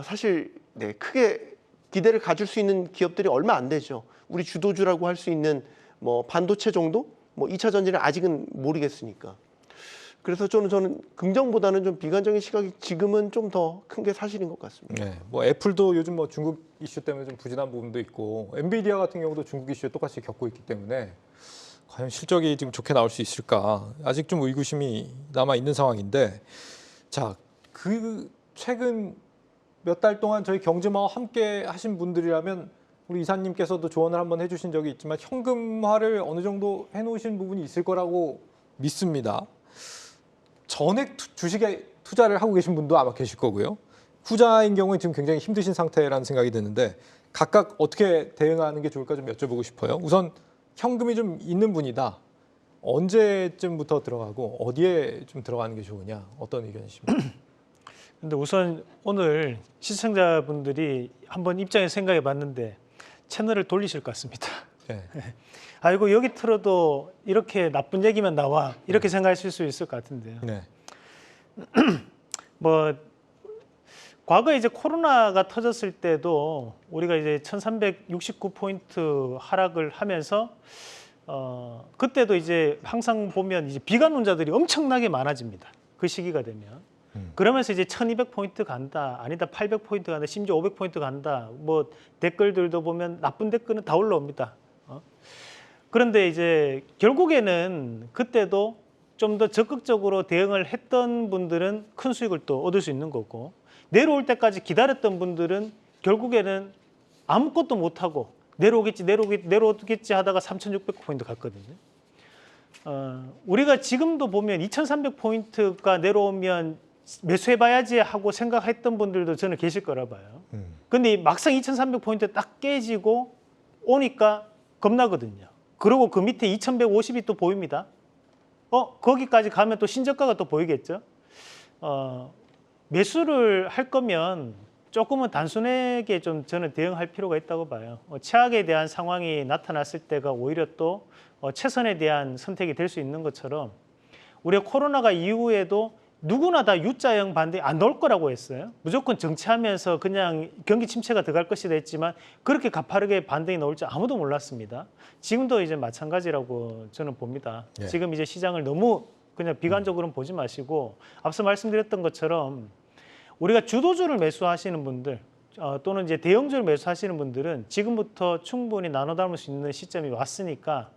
사실 네, 크게 기대를 가질 수 있는 기업들이 얼마 안 되죠. 우리 주도주라고 할 수 있는 뭐 반도체 정도? 뭐 2차 전지는 아직은 모르겠으니까. 그래서 저는 긍정보다는 좀 비관적인 시각이 지금은 좀 더 큰 게 사실인 것 같습니다. 네. 뭐 애플도 요즘 뭐 중국 이슈 때문에 좀 부진한 부분도 있고 엔비디아 같은 경우도 중국 이슈에 똑같이 겪고 있기 때문에 과연 실적이 지금 좋게 나올 수 있을까 아직 좀 의구심이 남아 있는 상황인데 자, 그 최근 몇 달 동안 저희 경제마와 함께 하신 분들이라면 우리 이사님께서도 조언을 한번 해주신 적이 있지만 현금화를 어느 정도 해놓으신 부분이 있을 거라고 믿습니다. 전액 주식에 투자를 하고 계신 분도 아마 계실 거고요. 후자인 경우에 지금 굉장히 힘드신 상태라는 생각이 드는데 각각 어떻게 대응하는 게 좋을까 좀 여쭤보고 싶어요. 우선 현금이 좀 있는 분이다. 언제쯤부터 들어가고 어디에 좀 들어가는 게 좋으냐? 어떤 의견이십니까? 근데 우선 오늘 시청자분들이 한번 입장에 생각해 봤는데 채널을 돌리실 것 같습니다. 네. 아이고 여기 틀어도 이렇게 나쁜 얘기만 나와 이렇게 생각하실 수 있을 것 같은데요. 네. 뭐 과거에 이제 코로나가 터졌을 때도 우리가 이제 1369포인트 하락을 하면서 그때도 이제 항상 보면 이제 비관론자들이 엄청나게 많아집니다. 그 시기가 되면. 그러면서 이제 1200포인트 간다, 아니다 800포인트 간다, 심지어 500포인트 간다. 뭐 댓글들도 보면 나쁜 댓글은 다 올라옵니다. 그런데 이제 결국에는 그때도 좀 더 적극적으로 대응을 했던 분들은 큰 수익을 또 얻을 수 있는 거고, 내려올 때까지 기다렸던 분들은 결국에는 아무것도 못하고 내려오겠지 하다가 3600포인트 갔거든요. 우리가 지금도 보면 2300포인트가 내려오면 매수해봐야지 하고 생각했던 분들도 저는 계실 거라 봐요. 근데 막상 2300포인트 딱 깨지고 오니까 겁나거든요. 그리고 그 밑에 2150이 또 보입니다. 거기까지 가면 또 신저가가 또 보이겠죠. 매수를 할 거면 조금은 단순하게 좀 저는 대응할 필요가 있다고 봐요. 최악에 대한 상황이 나타났을 때가 오히려 또 최선에 대한 선택이 될 수 있는 것처럼, 우리가 코로나가 이후에도 누구나 다 U자형 반등이 안 나올 거라고 했어요. 무조건 정체하면서 그냥 경기 침체가 들어갈 것이다 했지만 그렇게 가파르게 반등이 나올 줄 아무도 몰랐습니다. 지금도 이제 마찬가지라고 저는 봅니다. 예. 지금 이제 시장을 너무 그냥 비관적으로는 보지 마시고, 앞서 말씀드렸던 것처럼 우리가 주도주를 매수하시는 분들 또는 이제 대형주를 매수하시는 분들은 지금부터 충분히 나눠 담을 수 있는 시점이 왔으니까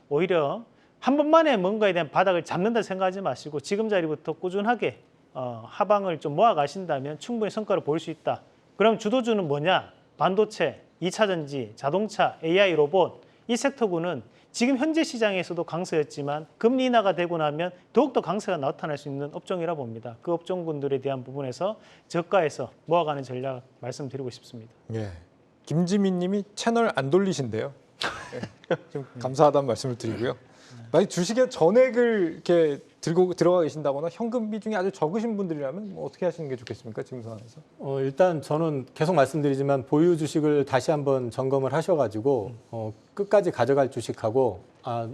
오히려 한 번만에 뭔가에 대한 바닥을 잡는다 생각하지 마시고 지금 자리부터 꾸준하게 하방을 좀 모아 가신다면 충분히 성과를 보일 수 있다. 그럼 주도주는 뭐냐? 반도체, 2차 전지, 자동차, AI 로봇, 이 섹터군은 지금 현재 시장에서도 강세였지만 금리 인하가 되고 나면 더욱더 강세가 나타날 수 있는 업종이라 봅니다. 그 업종군들에 대한 부분에서 저가에서 모아가는 전략 말씀드리고 싶습니다. 예. 김지민 님이 채널 안 돌리신대요. 예. 좀 감사하다는 말씀을 드리고요. 만약 주식에 전액을 이렇게 들고 들어가 계신다거나 현금 비중이 아주 적으신 분들이라면 뭐 어떻게 하시는 게 좋겠습니까? 지금 상황에서? 일단 저는 계속 말씀드리지만 보유 주식을 다시 한번 점검을 하셔가지고 끝까지 가져갈 주식하고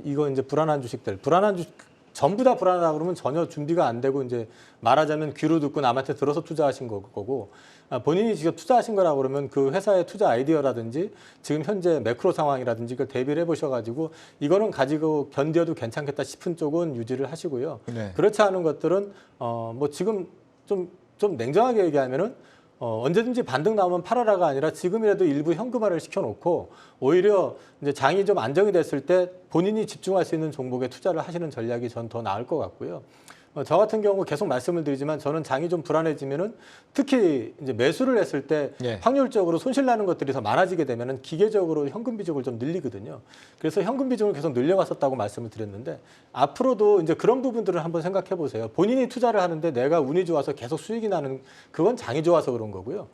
이거 이제 불안한 주식들, 전부 다 불안하다 그러면 전혀 준비가 안 되고 이제 말하자면 귀로 듣고 남한테 들어서 투자하신 거고, 본인이 직접 투자하신 거라고 그러면 그 회사의 투자 아이디어라든지 지금 현재 매크로 상황이라든지 그걸 대비를 해보셔가지고 이거는 가지고 견뎌도 괜찮겠다 싶은 쪽은 유지를 하시고요. 네. 그렇지 않은 것들은 뭐 지금 좀 냉정하게 얘기하면은 언제든지 반등 나오면 팔아라가 아니라 지금이라도 일부 현금화를 시켜놓고 오히려 이제 장이 좀 안정이 됐을 때 본인이 집중할 수 있는 종목에 투자를 하시는 전략이 전 더 나을 것 같고요. 저 같은 경우 계속 말씀을 드리지만 저는 장이 좀 불안해지면은 특히 이제 매수를 했을 때 예. 확률적으로 손실 나는 것들이 더 많아지게 되면은 기계적으로 현금 비중을 좀 늘리거든요. 그래서 현금 비중을 계속 늘려왔었다고 말씀을 드렸는데 앞으로도 이제 그런 부분들을 한번 생각해 보세요. 본인이 투자를 하는데 내가 운이 좋아서 계속 수익이 나는 그건 장이 좋아서 그런 거고요.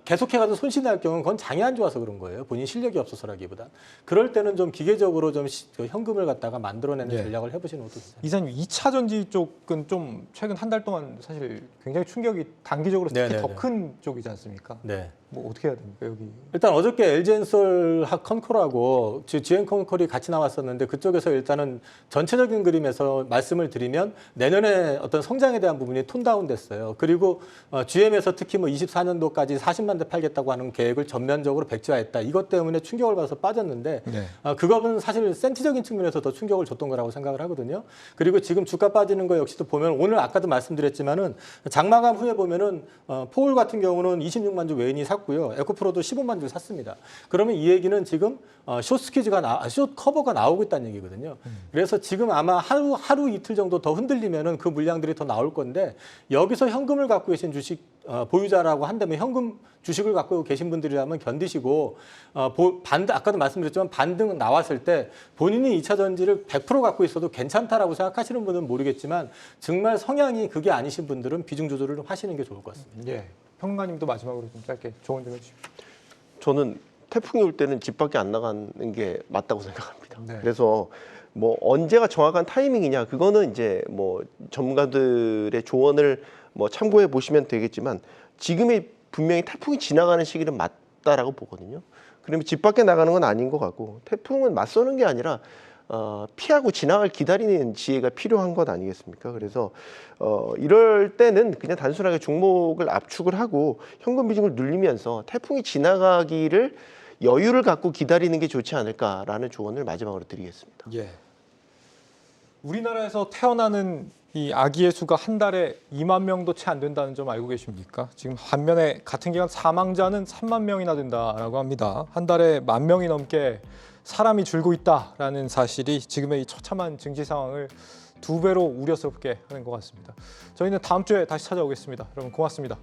계속해가지고 손실 날 경우는 그건 장이 안 좋아서 그런 거예요. 본인 실력이 없어서라기보다. 그럴 때는 좀 기계적으로 좀 현금을 갖다가 만들어내는 예. 전략을 해보시는 것도 좋습니다. 이사님, 2차 전지 쪽은 좀 최근 한 달 동안 사실 굉장히 충격이 단기적으로 특히 네네네. 더 큰 쪽이지 않습니까? 네. 뭐 어떻게 해야 됩니까 여기? 일단 어저께 LG엔솔 컨콜하고 GM 컨콜이 같이 나왔었는데 그쪽에서 일단은 전체적인 그림에서 말씀을 드리면 내년에 어떤 성장에 대한 부분이 톤다운 됐어요. 그리고 GM에서 특히 뭐 24년도까지 40만 대 팔겠다고 하는 계획을 전면적으로 백지화했다. 이것 때문에 충격을 받아서 빠졌는데 네. 그거는 사실 센티적인 측면에서 더 충격을 줬던 거라고 생각을 하거든요. 그리고 지금 주가 빠지는 거 역시도 보면 오늘 아까도 말씀드렸지만은 장마감 후에 보면은 포울 같은 경우는 26만 주 외인이 샀고요. 에코프로도 15만 주 샀습니다. 그러면 이 얘기는 지금 숏 커버가 나오고 있다는 얘기거든요. 그래서 지금 아마 하루 이틀 정도 더 흔들리면은 그 물량들이 더 나올 건데 여기서 현금을 갖고 계신 주식 보유자라고 한다면 현금 주식을 갖고 계신 분들이라면 견디시고 아까도 말씀드렸지만 반등 나왔을 때 본인이 2차 전지를 100% 갖고 있어도 괜찮다라고 생각하시는 분은 모르겠지만 정말 성향이 그게 아니신 분들은 비중 조절을 좀 하시는 게 좋을 것 같습니다. 예. 평론가님도 마지막으로 좀 짧게 조언 좀 해주십시오. 저는 태풍이 올 때는 집 밖에 안 나가는 게 맞다고 생각합니다. 네. 그래서 뭐 언제가 정확한 타이밍이냐 그거는 이제 뭐 전문가들의 조언을 뭐 참고해 보시면 되겠지만 지금이 분명히 태풍이 지나가는 시기는 맞다라고 보거든요. 그러면 집 밖에 나가는 건 아닌 것 같고 태풍은 맞서는 게 아니라 피하고 지나갈 기다리는 지혜가 필요한 것 아니겠습니까? 그래서 이럴 때는 그냥 단순하게 종목을 압축을 하고 현금 비중을 늘리면서 태풍이 지나가기를 여유를 갖고 기다리는 게 좋지 않을까라는 조언을 마지막으로 드리겠습니다. 예. 우리나라에서 태어나는 이 아기의 수가 한 달에 2만 명도 채 안 된다는 점 알고 계십니까? 지금 반면에 같은 기간 사망자는 3만 명이나 된다라고 합니다. 한 달에 1만 명이 넘게 사람이 줄고 있다라는 사실이 지금의 이 처참한 증시 상황을 2배로 우려스럽게 하는 것 같습니다. 저희는 다음 주에 다시 찾아오겠습니다. 여러분 고맙습니다.